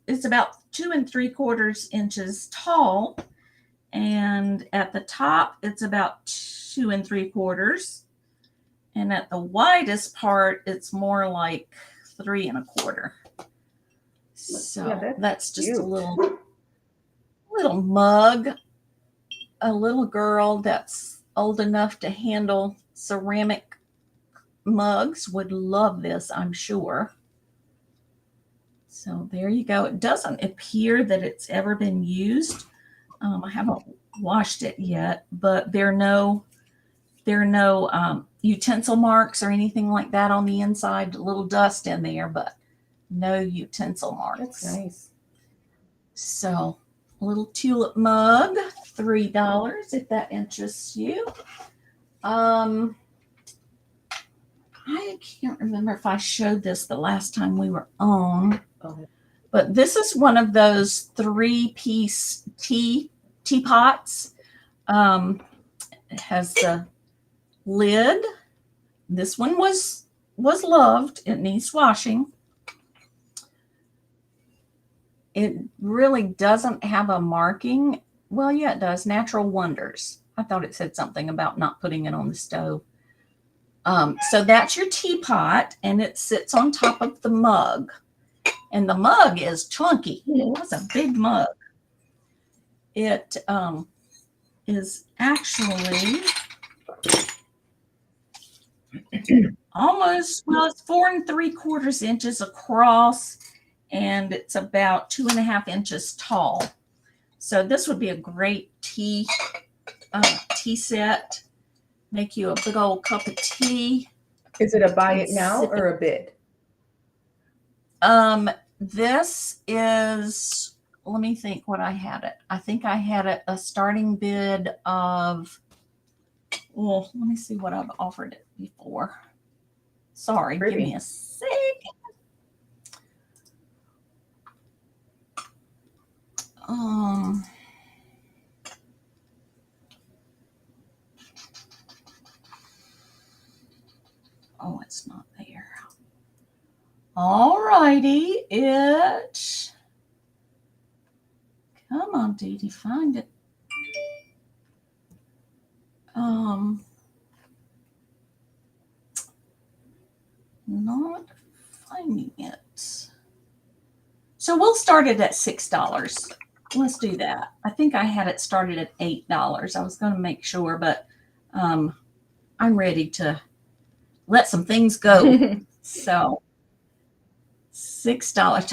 it's about 2 3/4 inches tall. And at the top, it's about 2 3/4. And at the widest part, it's more like 3 1/4. So that's just cute. A little mug. A little girl that's old enough to handle ceramic mugs would love this, I'm sure. So there you go. It doesn't appear that it's ever been used. I haven't washed it yet, but there are no utensil marks or anything like that on the inside. A little dust in there, but no utensil marks. That's nice. So a little tulip mug, $3 if that interests you. I can't remember if I showed this the last time we were on, but this is one of those 3-piece teapots. It has the lid. This one was loved. It needs washing. It really doesn't have a marking. Well, yeah, it does. Natural Wonders. I thought it said something about not putting it on the stove. So that's your teapot, and it sits on top of the mug. And the mug is chunky. It's a big mug. It is actually it's 4 3/4 inches across, and it's about 2.5 inches tall. So this would be a great tea set. Make you a big old cup of tea. Is it a buy it now or a bid? This is, let me think what I had it. I think I had it a starting bid of, well, let me see what I've offered it before. Sorry, Pretty. give me a sec. Oh, it's not there. All righty, come on, DeeDee, find it. Not finding it. So we'll start it at $6. Let's do that. I think I had it started at $8. I was going to make sure, but I'm ready to let some things go. So $6.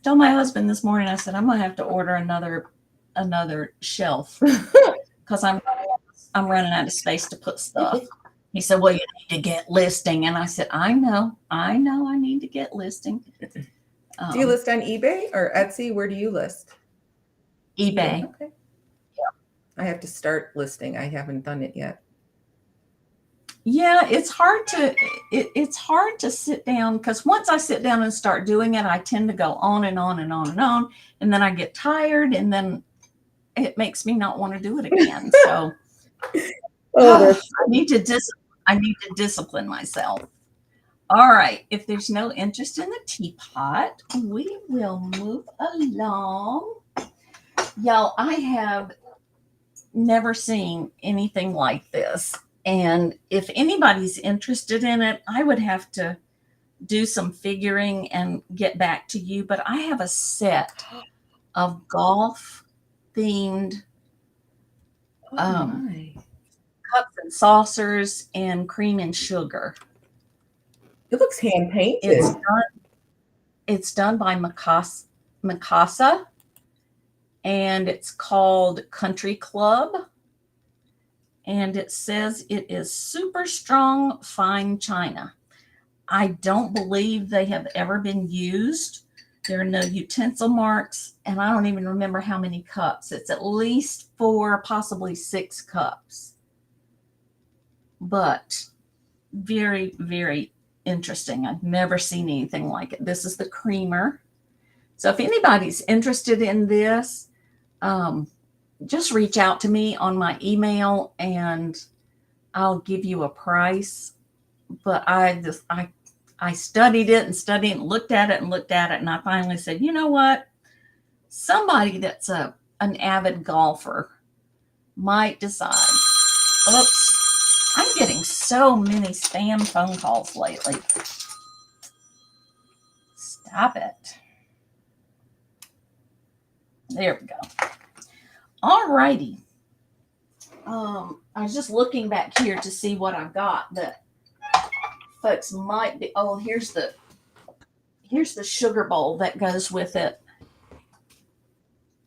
Told my husband this morning, I said, I'm going to have to order another shelf because I'm running out of space to put stuff. He said, well, you need to get listing. And I said, I know I need to get listing. Do you list on eBay or Etsy? Where do you list? eBay. Okay. Yeah. I have to start listing. I haven't done it yet. Yeah, it's hard to sit down because once I sit down and start doing it, I tend to go on and on and on and on. And then I get tired and then it makes me not want to do it again. So I need to discipline myself. All right. If there's no interest in the teapot, we will move along. Y'all, I have never seen anything like this. And if anybody's interested in it, I would have to do some figuring and get back to you. But I have a set of golf themed cups and saucers and cream and sugar. It looks hand painted. It's done by Mikasa, and it's called Country Club. And it says it is super strong, fine china. I don't believe they have ever been used. There are no utensil marks, and I don't even remember how many cups. It's at least 4, possibly 6 cups. But very, very interesting. I've never seen anything like it. This is the creamer. So if anybody's interested in this, just reach out to me on my email and I'll give you a price. But I studied it and looked at it, and I finally said, you know what? Somebody that's an avid golfer might decide. Oops. I'm getting so many spam phone calls lately. Stop it. There we go. All righty. I was just looking back here to see what I've got that folks might be. Oh, here's the sugar bowl that goes with it.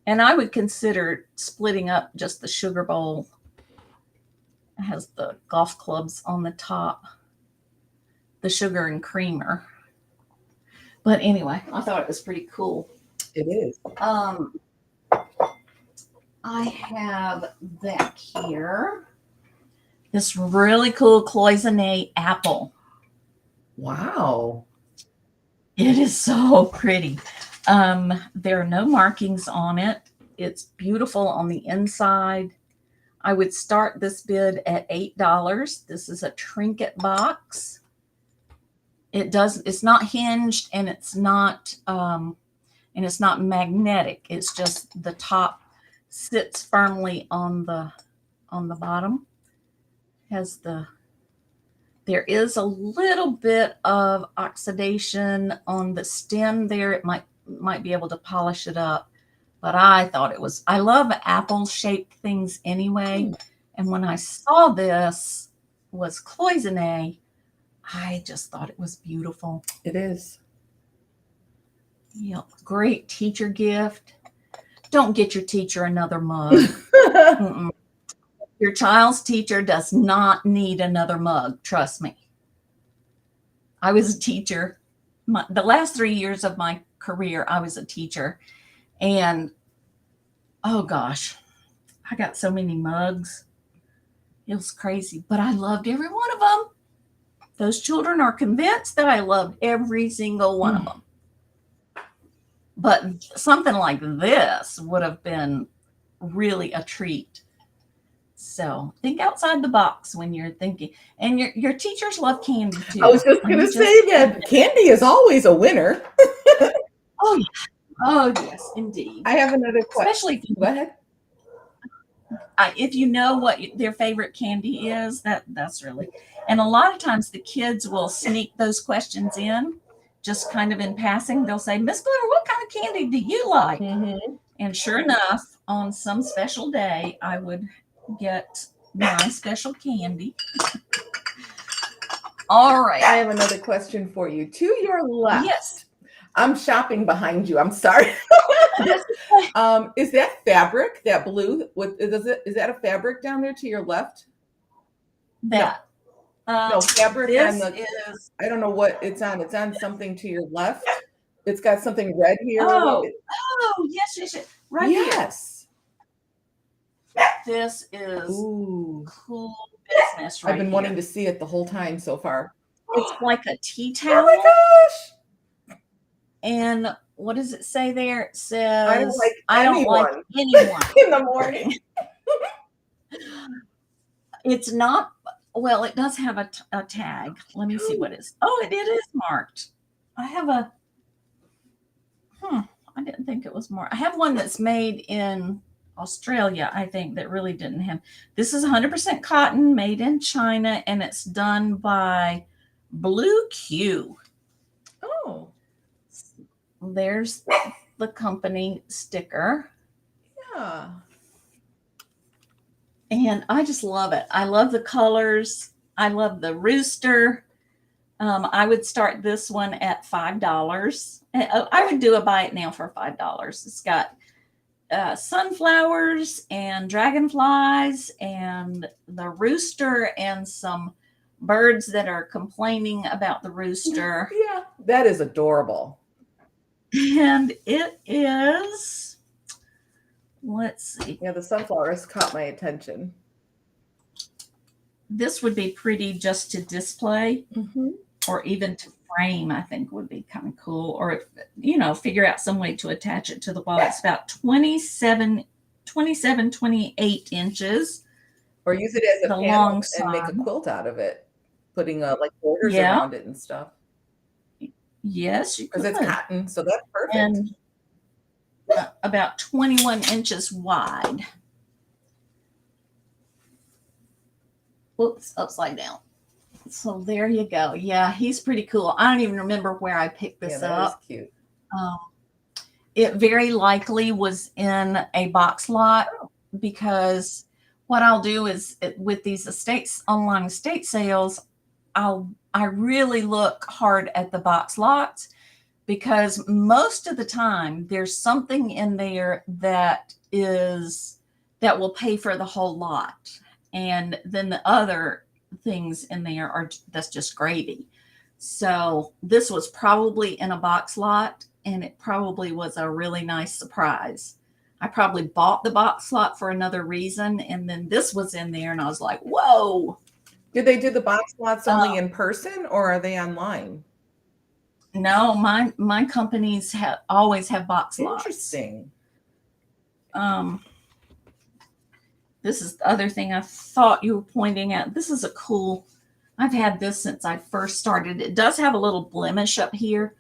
And I would consider splitting up just the sugar bowl. It has the golf clubs on the top, the sugar and creamer. But anyway, I thought it was pretty cool. It is. I have back here this really cool cloisonne apple. Wow. It is so pretty. There are no markings on it. It's beautiful on the inside. I would start this bid at $8. This is a trinket box. It's not hinged and it's not magnetic. It's just the top sits firmly on the bottom. There is a little bit of oxidation on the stem there. It might be able to polish it up. But I love apple-shaped things anyway. And when I saw this was cloisonne, I just thought it was beautiful. It is. Yeah, great teacher gift. Don't get your teacher another mug. Your child's teacher does not need another mug. Trust me. I was a teacher the last 3 years of my career, I was a teacher, and oh gosh, I got so many mugs. It was crazy, but I loved every one of them. Those children are convinced that I loved every single one of them. But something like this would have been really a treat. So think outside the box when you're thinking. And your teachers love candy too. I was just going to say that candy is always a winner. Oh, yeah. Oh, yes, indeed. I have another question. Especially Go ahead. If you know what their favorite candy is, that's really. And a lot of times the kids will sneak those questions in, just kind of in passing. They'll say, Miss Glitter, what kind of candy do you like? Mm-hmm. And sure enough, on some special day, I would get my special candy. All right. I have another question for you. To your left. Yes. I'm shopping behind you. I'm sorry. Is that fabric, that blue? Is that a fabric down there to your left? That. No, fabric This on the, is. I don't know what it's on. It's on something to your left. It's got something red here. Oh, yes. Right yes. Here. This is cool business right I've been here. wanting to see it the whole time so far. It's like a tea towel. Oh my gosh. And what does it say there? It says, I don't like anyone in the morning. It's not, well, it does have a tag. Let me see what it is. Oh, it is marked. I have a, I didn't think it was marked. I have one that's made in Australia, I think, that really didn't have. This is 100% cotton, made in China, and it's done by Blue Q. Oh. There's the company sticker. Yeah. And I just love it. I love the colors. I love the rooster. I would start this one at $5. I would do a buy it now for $5. It's got sunflowers and dragonflies and the rooster and some birds that are complaining about the rooster. Yeah, that is adorable. And it is, let's see. Yeah, the sunflowers caught my attention. This would be pretty just to display or even to frame, I think would be kind of cool. Or, figure out some way to attach it to the wall. It's about 28 inches. Or use it as a the panel long and side. make a quilt out of it, putting like borders around it and stuff. Yes, you could. Because it's cotton, so that's perfect. And about 21 inches wide. Whoops, upside down. So there you go. Yeah, he's pretty cool. I don't even remember where I picked this up. Is cute. It very likely was in a box lot because what I'll do is with these online estate sales, I really look hard at the box lots because most of the time there's something in there that will pay for the whole lot. And then the other things in there that's just gravy. So this was probably in a box lot and it probably was a really nice surprise. I probably bought the box lot for another reason. And then this was in there and I was like, whoa. Did they do the box lots only in person or are they online? No, my companies always have box lots. Interesting. This is the other thing I thought you were pointing at. This is I've had this since I first started. It does have a little blemish up here,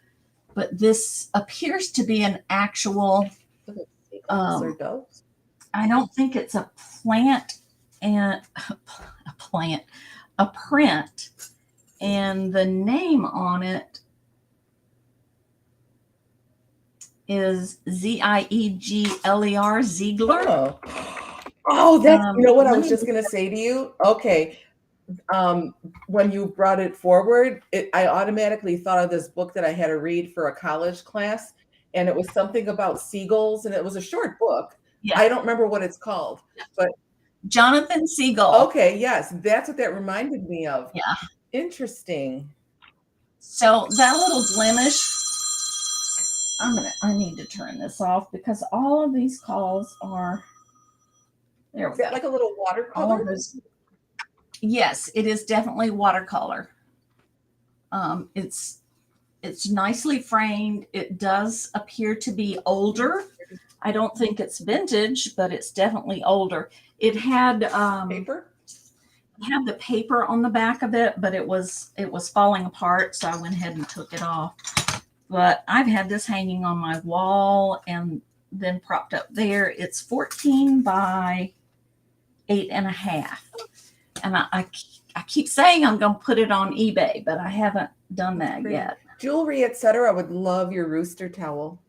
but this appears to be an actual, I don't think it's a plant and a print. And the name on it is Ziegler, Ziegler. Oh, that's, what I was just going to say to you. Okay. When you brought it forward, I automatically thought of this book that I had to read for a college class. And it was something about seagulls. And it was a short book. Yeah. I don't remember what it's called, but Jonathan Siegel. Okay. Yes. That's what that reminded me of. Yeah. Interesting. So that little blemish, I need to turn this off because all of these calls are, there we Is that go. like a little All watercolor? of those, yes, it is definitely watercolor. It's nicely framed. It does appear to be older. I don't think it's vintage, but it's definitely older. It had Paper? had the paper on the back of it, but it was falling apart, so I went ahead and took it off. But I've had this hanging on my wall and then propped up there. It's 14 by 8.5, and I keep saying I'm going to put it on eBay, but I haven't done that yet. Jewelry, etc. I would love your rooster towel.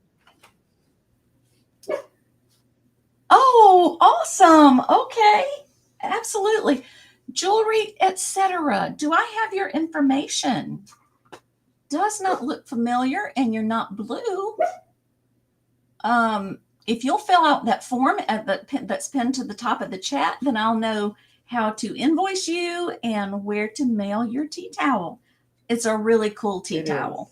Oh, awesome. Okay. Absolutely. Jewelry, etc. Do I have your information? Does not look familiar, and you're not blue. If you'll fill out that form that's pinned to the top of the chat, then I'll know how to invoice you and where to mail your tea towel. It's a really cool tea towel.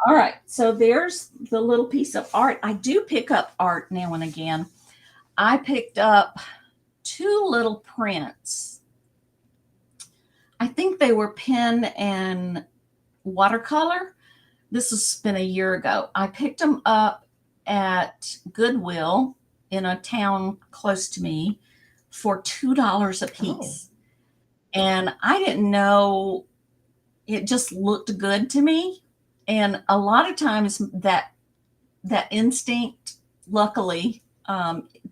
All right, so there's the little piece of art. I do pick up art now and again. I picked up 2 little prints. I think they were pen and watercolor. This has been a year ago. I picked them up at Goodwill in a town close to me for $2 a piece. And I didn't know, it just looked good to me. And a lot of times that instinct, luckily,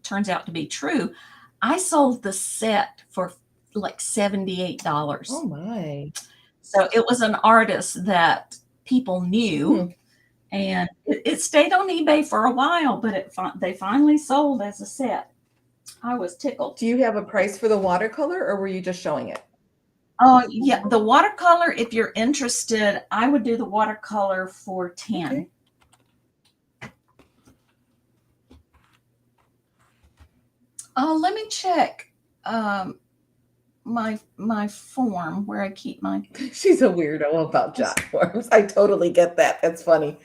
turns out to be true. I sold the set for like $78. Oh my. So it was an artist that people knew. And it stayed on eBay for a while, but they finally sold as a set. I was tickled. Do you have a price for the watercolor, or were you just showing it? Oh, yeah. The watercolor, if you're interested, I would do the watercolor for 10. Okay. Oh, let me check my form where I keep my. She's a weirdo about jot forms. I totally get that. That's funny.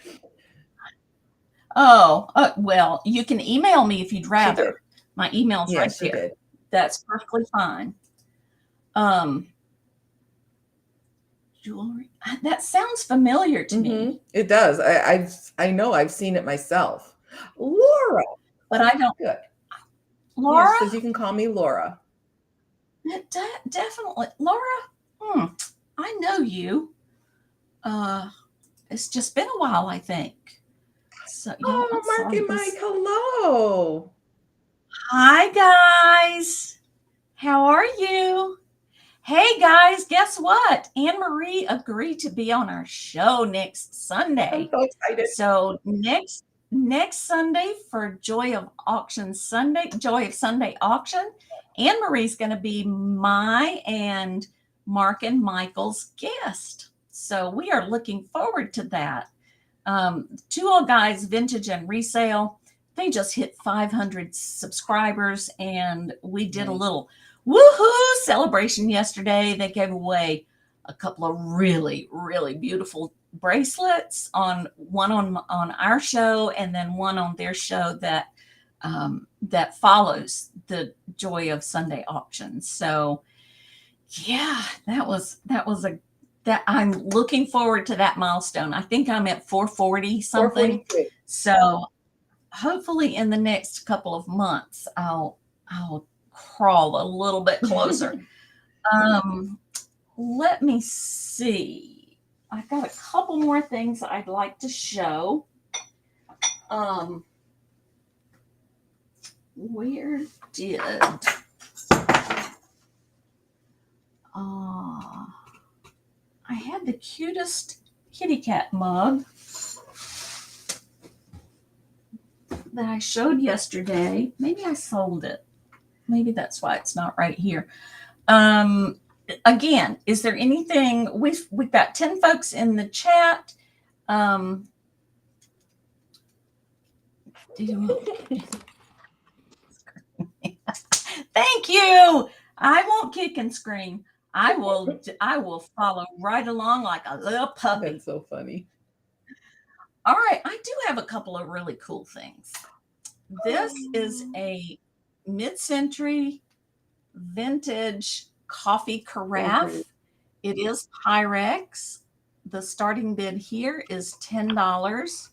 Oh, well, you can email me if you'd rather. My email's right there. Did. That's perfectly fine. Jewelry. That sounds familiar to me. It does. I know. I've seen it myself. Laura. But I don't. Good. Laura? Yes, you can call me Laura. Definitely. Laura, I know you. It's just been a while, I think. So, Mark and Mike, hello. Hi, guys. How are you? Hey, guys, guess what? Anne-Marie agreed to be on our show next Sunday. I'm so excited. So next Sunday for Joy of Sunday auction, Anne-Marie's going to be my and Mark and Michael's guest. So we are looking forward to that. 2 Old Guys Vintage and Resale, they just hit 500 subscribers, and we did a little woohoo celebration yesterday. They gave away a couple of really, really beautiful bracelets, one on our show and then one on their show that follows the Joy of Sunday auction. So yeah, that I'm looking forward to that milestone. I think I'm at 440 something. 442. So hopefully in the next couple of months, I'll crawl a little bit closer. Let me see. I've got a couple more things I'd like to show. Where did I had the cutest kitty cat mug that I showed yesterday. Maybe I sold it. Maybe that's why it's not right here. Again, is there anything? We've got 10 folks in the chat. Thank you. I won't kick and scream. I will follow right along like a little puppy. That's so funny. All right, I do have a couple of really cool things. This is a mid-century vintage coffee carafe. It is Pyrex. The starting bid here is $10.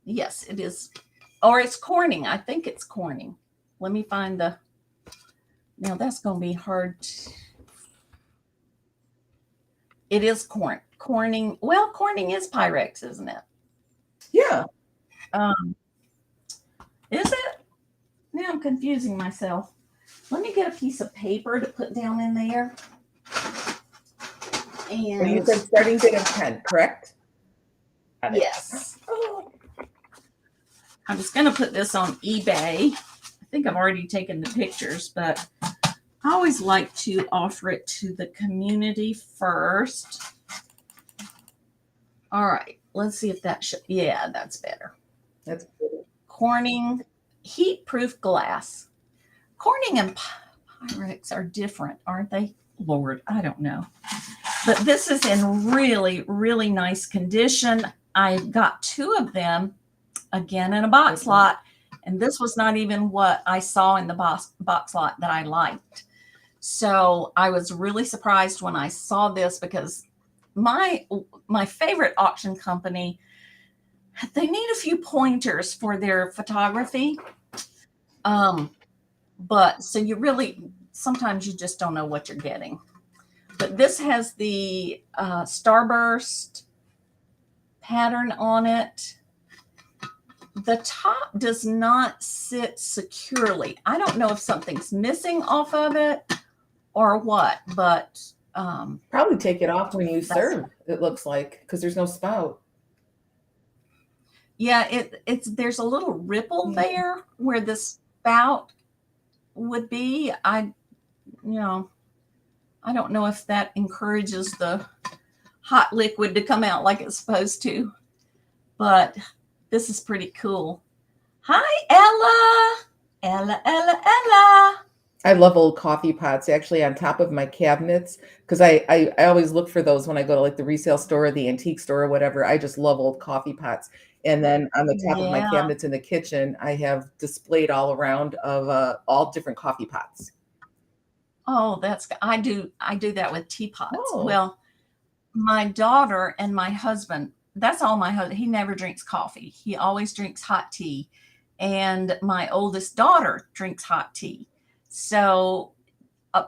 Yes, it is, or it's Corning. I think it's Corning. Let me find the. Now that's going to be hard. It is Corning. Well, Corning is Pyrex, isn't it? Yeah. Is it? Now I'm confusing myself. Let me get a piece of paper to put down in there. And Well, you said starting bid of 10, correct? Yes. I was going to put this on eBay. I think I've already taken the pictures, but I always like to offer it to the community first. All right. Let's see if that should. Yeah, that's better. That's good. Corning heat-proof glass. Corning and Pyrex are different, aren't they? Lord, I don't know. But this is in really, really nice condition. I got 2 of them, again, in a box lot. And this was not even what I saw in the box lot that I liked. So I was really surprised when I saw this because my favorite auction company, they need a few pointers for their photography. But so you really, sometimes you just don't know what you're getting. But this has the starburst pattern on it. The top does not sit securely. I don't know if something's missing off of it or what, but probably take it off when you serve, it looks like, because there's no spout. Yeah, there's a little ripple there where the spout would be. I don't know if that encourages the hot liquid to come out like it's supposed to, but this is pretty cool. Hi, Ella. Ella. I love old coffee pots actually on top of my cabinets because I always look for those when I go to like the resale store or the antique store or whatever. I just love old coffee pots. And then on the top of my cabinets in the kitchen, I have displayed all around of all different coffee pots. Oh, I do that with teapots. Oh. Well, my daughter and my husband, that's all my husband, he never drinks coffee. He always drinks hot tea. And my oldest daughter drinks hot tea. So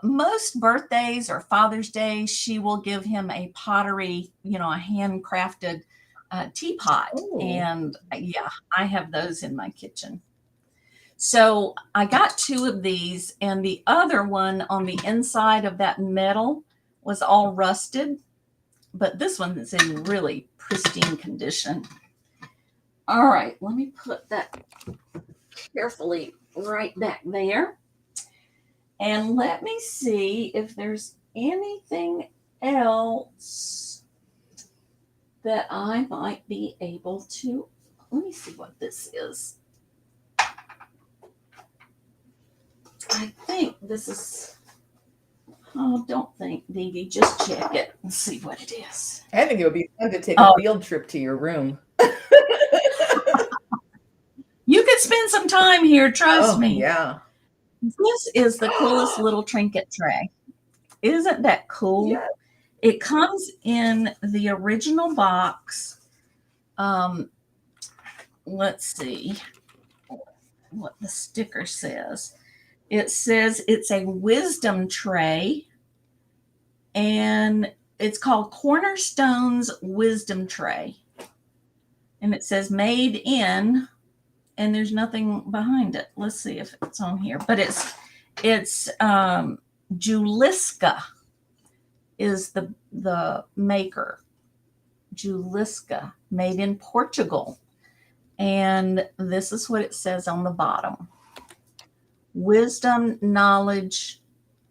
most birthdays or Father's Day, she will give him a pottery, a handcrafted teapot. Ooh. And yeah, I have those in my kitchen. So I got 2 of these, and the other one on the inside of that metal was all rusted, but this one is in really pristine condition. All right, let me put that carefully right back there. And let me see if there's anything else that I might be able to. Let me see what this is. I think this is. Oh, don't think, DeeDee. Just check it and see what it is. I think it would be fun to take a field trip to your room. You could spend some time here, trust me. Yeah. This is the coolest little trinket tray. Isn't that cool? Yeah. It comes in the original box. Let's see what the sticker says. It says it's a wisdom tray, and it's called Cornerstone's Wisdom Tray. And it says made in, and there's nothing behind it. Let's see if it's on here. But it's Julisca is the maker. Julisca, made in Portugal. And this is what it says on the bottom. Wisdom, knowledge,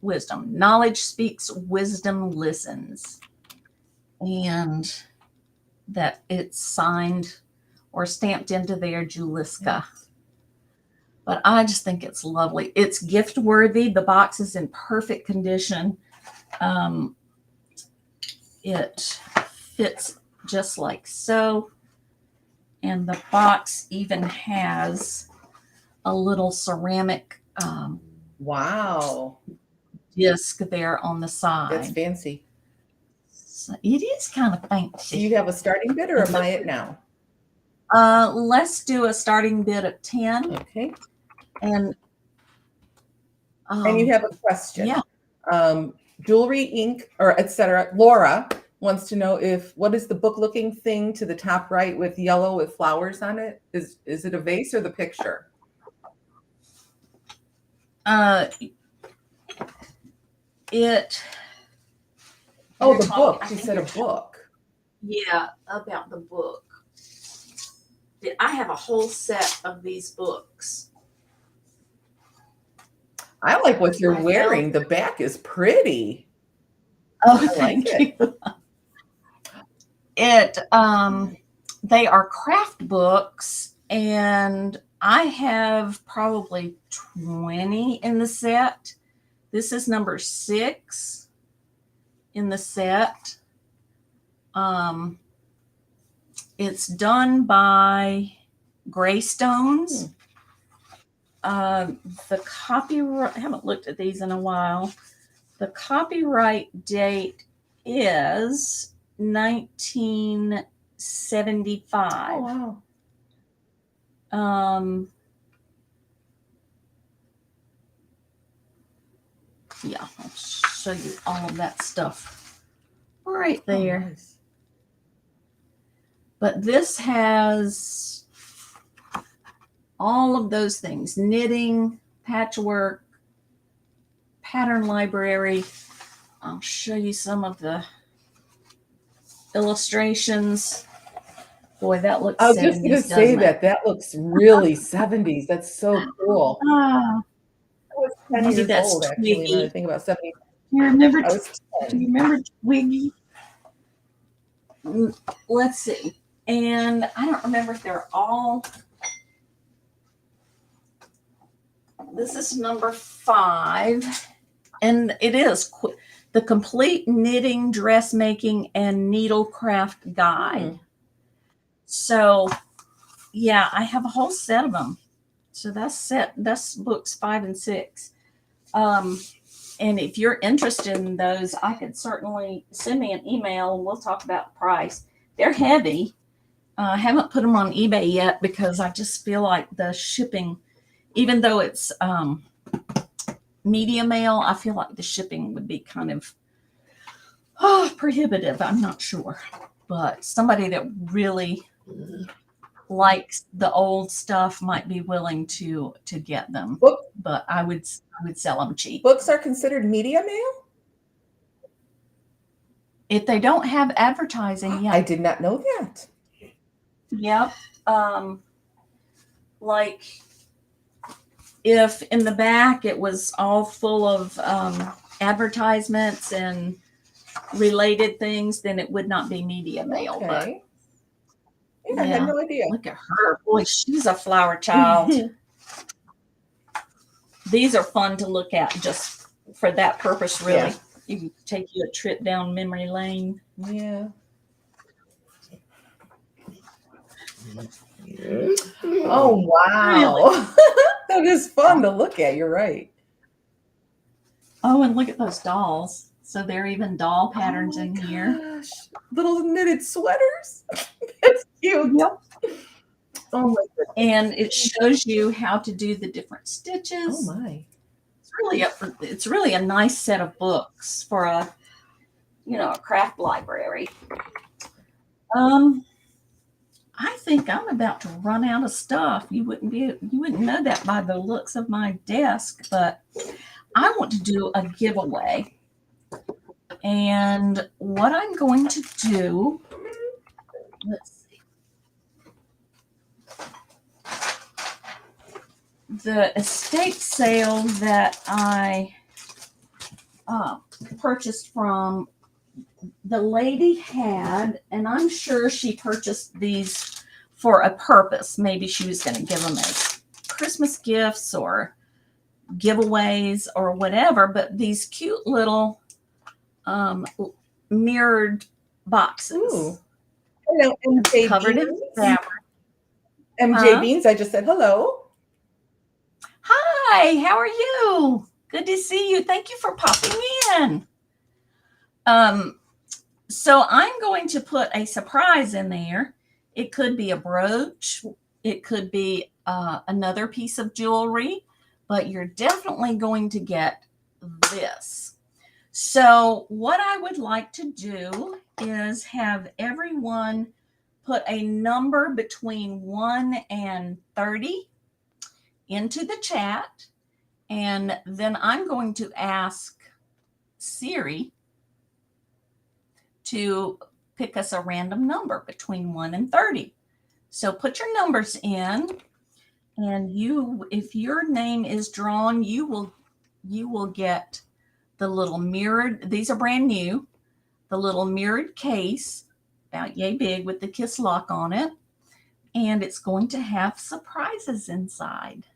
wisdom. Knowledge speaks, wisdom listens. And that it's signed or stamped into there, Julisca. But I just think it's lovely. It's gift worthy. The box is in perfect condition. It fits just like so. And the box even has a little ceramic Wow. disc there on the side. That's fancy. So it is kind of fancy. Do you have a starting bid or a buy it now? Let's do a starting bid of 10. Okay. And you have a question. Yeah. Jewelry Inc. or etc. Laura wants to know what is the book looking thing to the top right with yellow with flowers on it? Is it a vase or the picture? The book. She said a book. Yeah, about the book. I have a whole set of these books. I like what you're wearing. The back is pretty. Oh, thank you. They are craft books, and I have probably 20 in the set. This is number 6 in the set. It's done by Greystones. The copyright, I haven't looked at these in a while. The copyright date is 1975. Oh, wow. Yeah, I'll show you all of that stuff right there. Oh, nice. But this has all of those things: knitting, patchwork, pattern library. I'll show you some of the illustrations. Boy, that looks 70s. I was just going to say that looks really 70s. That's so cool. I was 10 maybe years that's old, actually, when I think about 70s. Do you remember Twiggy? Let's see. And I don't remember if they're all. This is number 5. And it is the complete knitting, dressmaking, and needlecraft guide. So, yeah, I have a whole set of them. So that's books 5 and 6. And if you're interested in those, I could certainly send me an email and we'll talk about the price. They're heavy. I haven't put them on eBay yet because I just feel like the shipping, even though it's media mail, I feel like the shipping would be kind of prohibitive. I'm not sure. But somebody that really likes the old stuff might be willing to get them. But I would sell them cheap. Books are considered media mail? If they don't have advertising, yeah. I did not know that. Yep. Like if in the back it was all full of advertisements and related things, then it would not be media mail. Okay. But, I had no idea. Look at her. Boy, she's a flower child. These are fun to look at just for that purpose, really. Yeah. You can take you a trip down memory lane. Yeah. Oh, wow. Really? That is fun to look at. You're right. Oh, and look at those dolls. So there are even doll patterns in here. Little knitted sweaters. That's cute. Yep. Oh my goodness. And it shows you how to do the different stitches. Oh my. It's really a nice set of books for a craft library. I think I'm about to run out of stuff. You wouldn't know that by the looks of my desk, but I want to do a giveaway. And what I'm going to do, let's see. The estate sale that I purchased from, the lady had, and I'm sure she purchased these for a purpose. Maybe she was going to give them as Christmas gifts or giveaways or whatever, but these cute little mirrored boxes. Ooh. Hello, MJ covered in Beans. fabric. MJ Beans, I just said hello. Hi, how are you? Good to see you. Thank you for popping in. So I'm going to put a surprise in there. It could be a brooch. It could be another piece of jewelry, but you're definitely going to get this. So what I would like to do is have everyone put a number between 1 and 30 into the chat. And then I'm going to ask Siri to pick us a random number between 1 and 30. So put your numbers in, and if your name is drawn, you will get the little mirrored, these are brand new, the little mirrored case, about yay big with the kiss lock on it. And it's going to have surprises inside.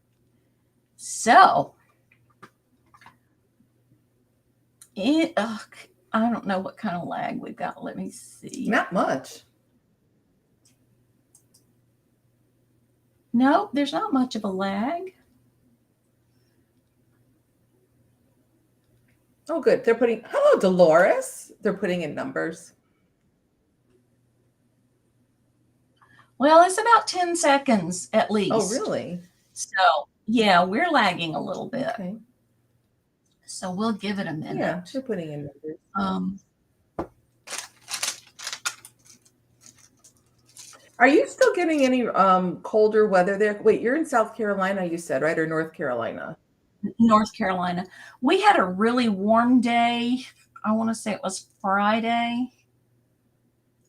So I don't know what kind of lag we've got. Let me see. Not much. No, there's not much of a lag. Oh, good. Hello, Dolores. They're putting in numbers. Well, it's about 10 seconds at least. Oh, really? So, yeah, we're lagging a little bit. Okay. So we'll give it a minute. Yeah, they're putting in numbers. Are you still getting any colder weather there? Wait, you're in South Carolina, you said, right? Or North Carolina? North Carolina. We had a really warm day. I want to say it was Friday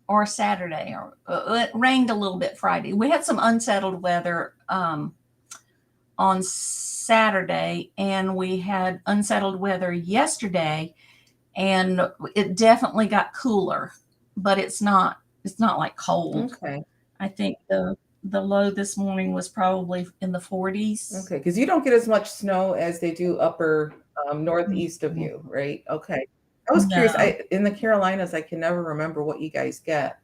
or Saturday, or it rained a little bit Friday. We had some unsettled weather on Saturday, and we had unsettled weather yesterday, and it definitely got cooler, but it's not like cold. Okay. I think the low this morning was probably in the 40s. Okay, because you don't get as much snow as they do upper northeast of you, right? Okay. I was curious. In the Carolinas, I can never remember what you guys get.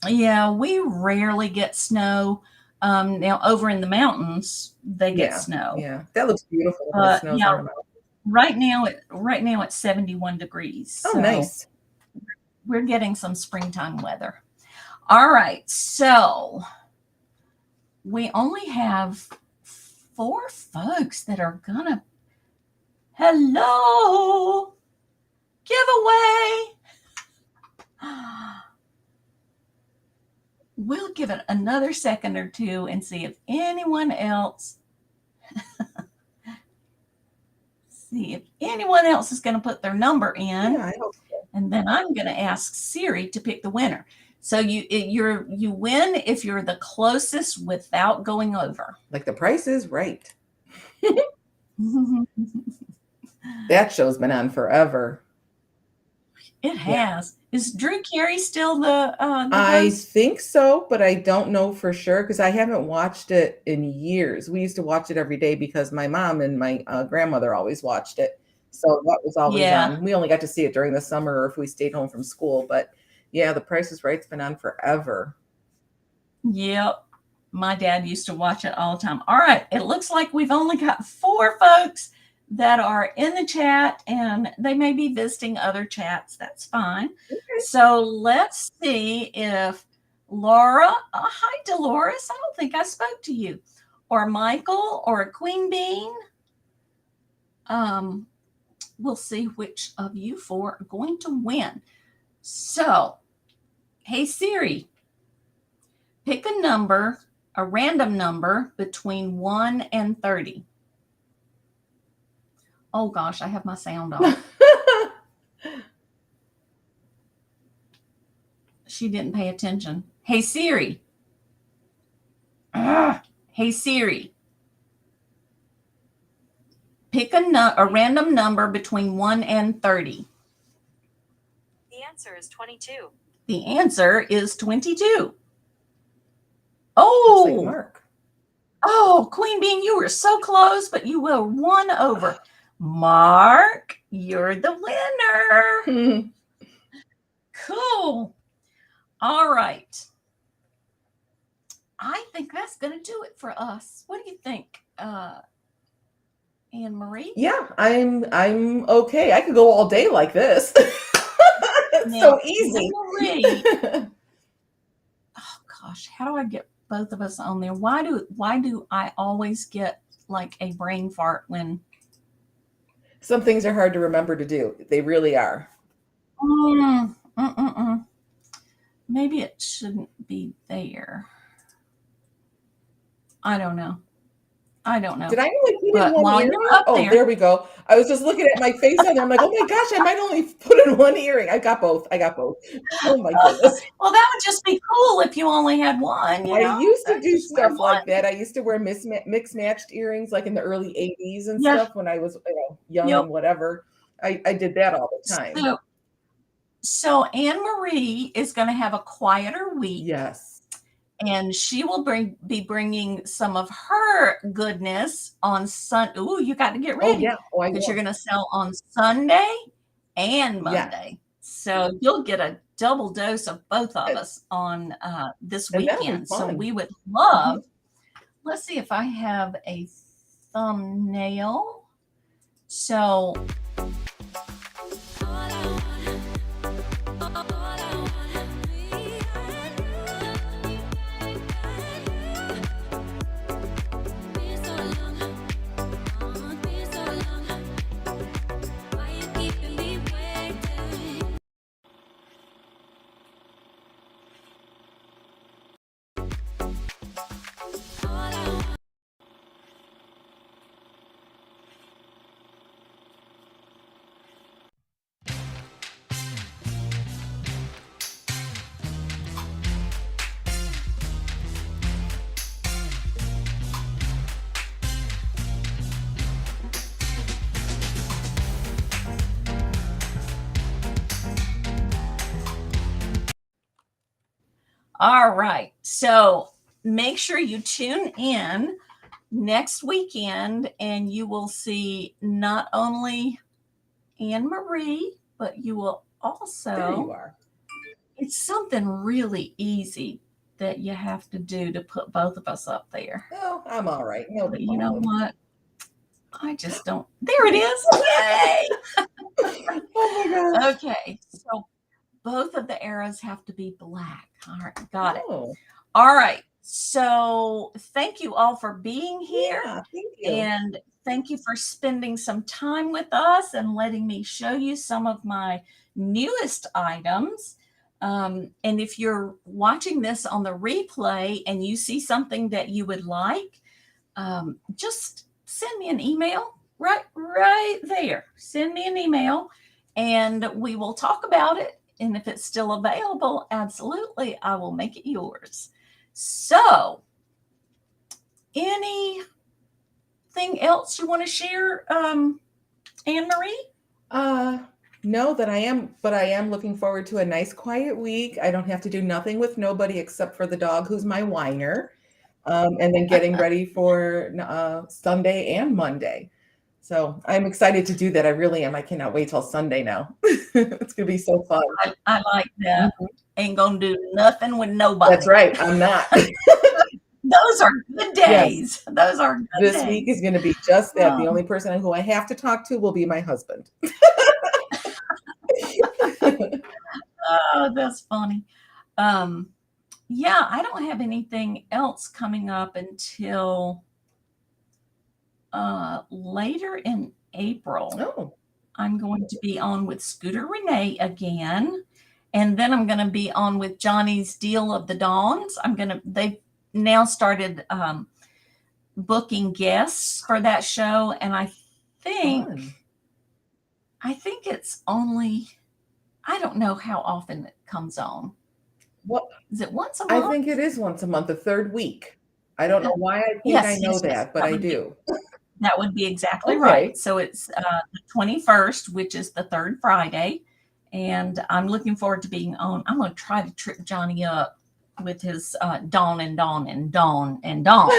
Yeah, we rarely get snow. Now over in the mountains, they get snow. Yeah, that looks beautiful. When it snows on the mountains. Right now it's 71 degrees. Oh, so nice. We're getting some springtime weather. All right, so we only have 4 folks that are gonna. Hello, giveaway. We'll give it another second or two and see if anyone else is going to put their number in. Yeah, I hope so. And then I'm going to ask Siri to pick the winner. So you win if you're the closest without going over. Like The Price is Right. That show's been on forever. It has. Is Drew Carey still the I host? think so, but I don't know for sure because I haven't watched it in years. We used to watch it every day because my mom and my grandmother always watched it. So that was always on. We only got to see it during the summer or if we stayed home from school. But yeah, The Price is Right's been on forever. Yep. My dad used to watch it all the time. All right. It looks like we've only got 4 folks that are in the chat, and they may be visiting other chats. That's fine. Okay. So let's see if Laura, hi Dolores, I don't think I spoke to you, or Michael, or Queen Bean. We'll see which of you 4 are going to win. So, hey Siri, pick a number, a random number between 1 and 30. Oh gosh, I have my sound off. She didn't pay attention. Hey Siri. Hey Siri. Pick a random number between 1 and 30. The answer is 22. The answer is 22. Oh, like Mark. Oh, Queen Bean, you were so close, but you were one over. Mark, you're the winner. Cool. All right. I think that's going to do it for us. What do you think, Anne Marie? Yeah, I'm okay. I could go all day like this. It's Now, so easy. Marie, oh gosh, how do I get both of us on there? Why do I always get like a brain fart when Some things are hard to remember to do. They really are. maybe it shouldn't be there. I don't know. Did I only put But in one while earring? you're up Oh, there we go. I was just looking at my face on there. I'm like, oh my gosh, I might only put in one earring. I got both. Oh my goodness. Well, that would just be cool if you only had one, I used to I'd do just wear stuff like one. that. I used to wear mixed matched earrings like in the early 80s and Yeah. stuff when I was young Yep. and whatever. I did that all the time. So Anne Marie is going to have a quieter week. Yes. And she will be bringing some of her goodness on Sunday. Ooh, you got to get ready. Oh, yeah. Oh, I because will. you're going to sell on Sunday and Monday. Yes. So you'll get a double dose of both of us on this And that'll be weekend. So fun. we would love, let's see if I have a thumbnail. So all right. So make sure you tune in next weekend and you will see not only Anne Marie, but you will also, There you are. It's something really easy that you have to do to put both of us up there. Oh, I'm all right. No But you know problem. what? I just don't. There it is. Yay. Oh my gosh. Okay. So both of the arrows have to be black. All right. Got it. Oh, All right. So thank you all for being here. yeah, thank you. And thank you for spending some time with us and letting me show you some of my newest items. And if you're watching this on the replay and you see something that you would like, just send me an email right there. Send me an email and we will talk about it. And if it's still available, absolutely, I will make it yours. So, anything else you want to share, Anne Marie? No, but I am looking forward to a nice quiet week. I don't have to do nothing with nobody except for the dog who's my whiner. And then getting ready for Sunday and Monday. So I'm excited to do that. I really am. I cannot wait till Sunday now. It's gonna be so fun. I like that. Ain't gonna do nothing with nobody. That's right. I'm not. Those are good days. Yes. Those are good this days. Week is going to be just that. The only person who I have to talk to will be my husband. Oh, that's funny. Yeah, I don't have anything else coming up until later in April. Oh. I'm going to be on with Scooter Renee again. And then I'm going to be on with Johnny's Deal of the Dawns. They've now started booking guests for that show. And I think it's only, I don't know how often it comes on. What is it once a month? I think it is once a month, the third week. I don't know why I think I know that, but I do. That would be exactly right. So it's the 21st, which is the third Friday. And I'm looking forward to being on. I'm going to try to trip Johnny up with his Dawn and Dawn and Dawn and Dawn.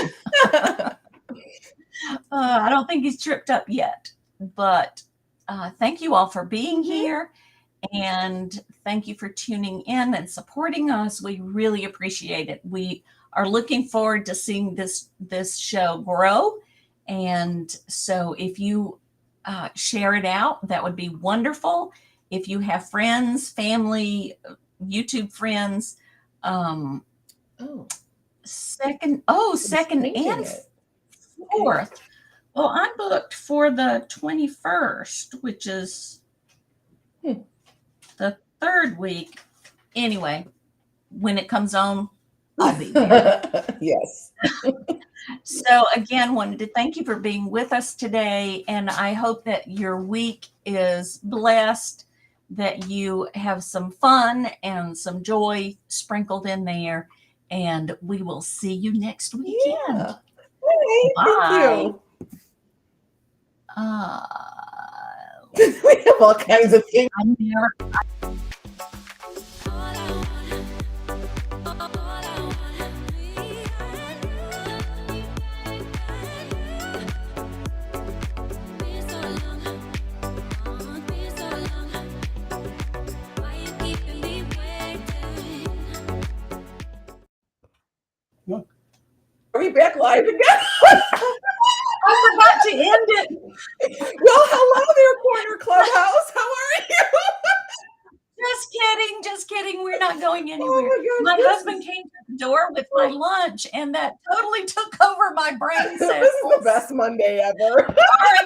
I don't think he's tripped up yet, but thank you all for being here. And thank you for tuning in and supporting us. We really appreciate it. We are looking forward to seeing this show grow. And so if you share it out, that would be wonderful. If you have friends, family, YouTube friends, second and fourth. Well, I'm booked for the 21st, which is the third week. Anyway, when it comes on, I'll be there. Yes. So again, wanted to thank you for being with us today. And I hope that your week is blessed, that you have some fun and some joy sprinkled in there. And we will see you next weekend. Yeah. Hey, thank you. We have all kinds of things. Are we back live again? I forgot to end it. Well, hello there, Corner Clubhouse. How are you? Just kidding. We're not going anywhere. Oh my husband came to the door with my lunch, and that totally took over my brain cells. This is the best Monday ever. All right,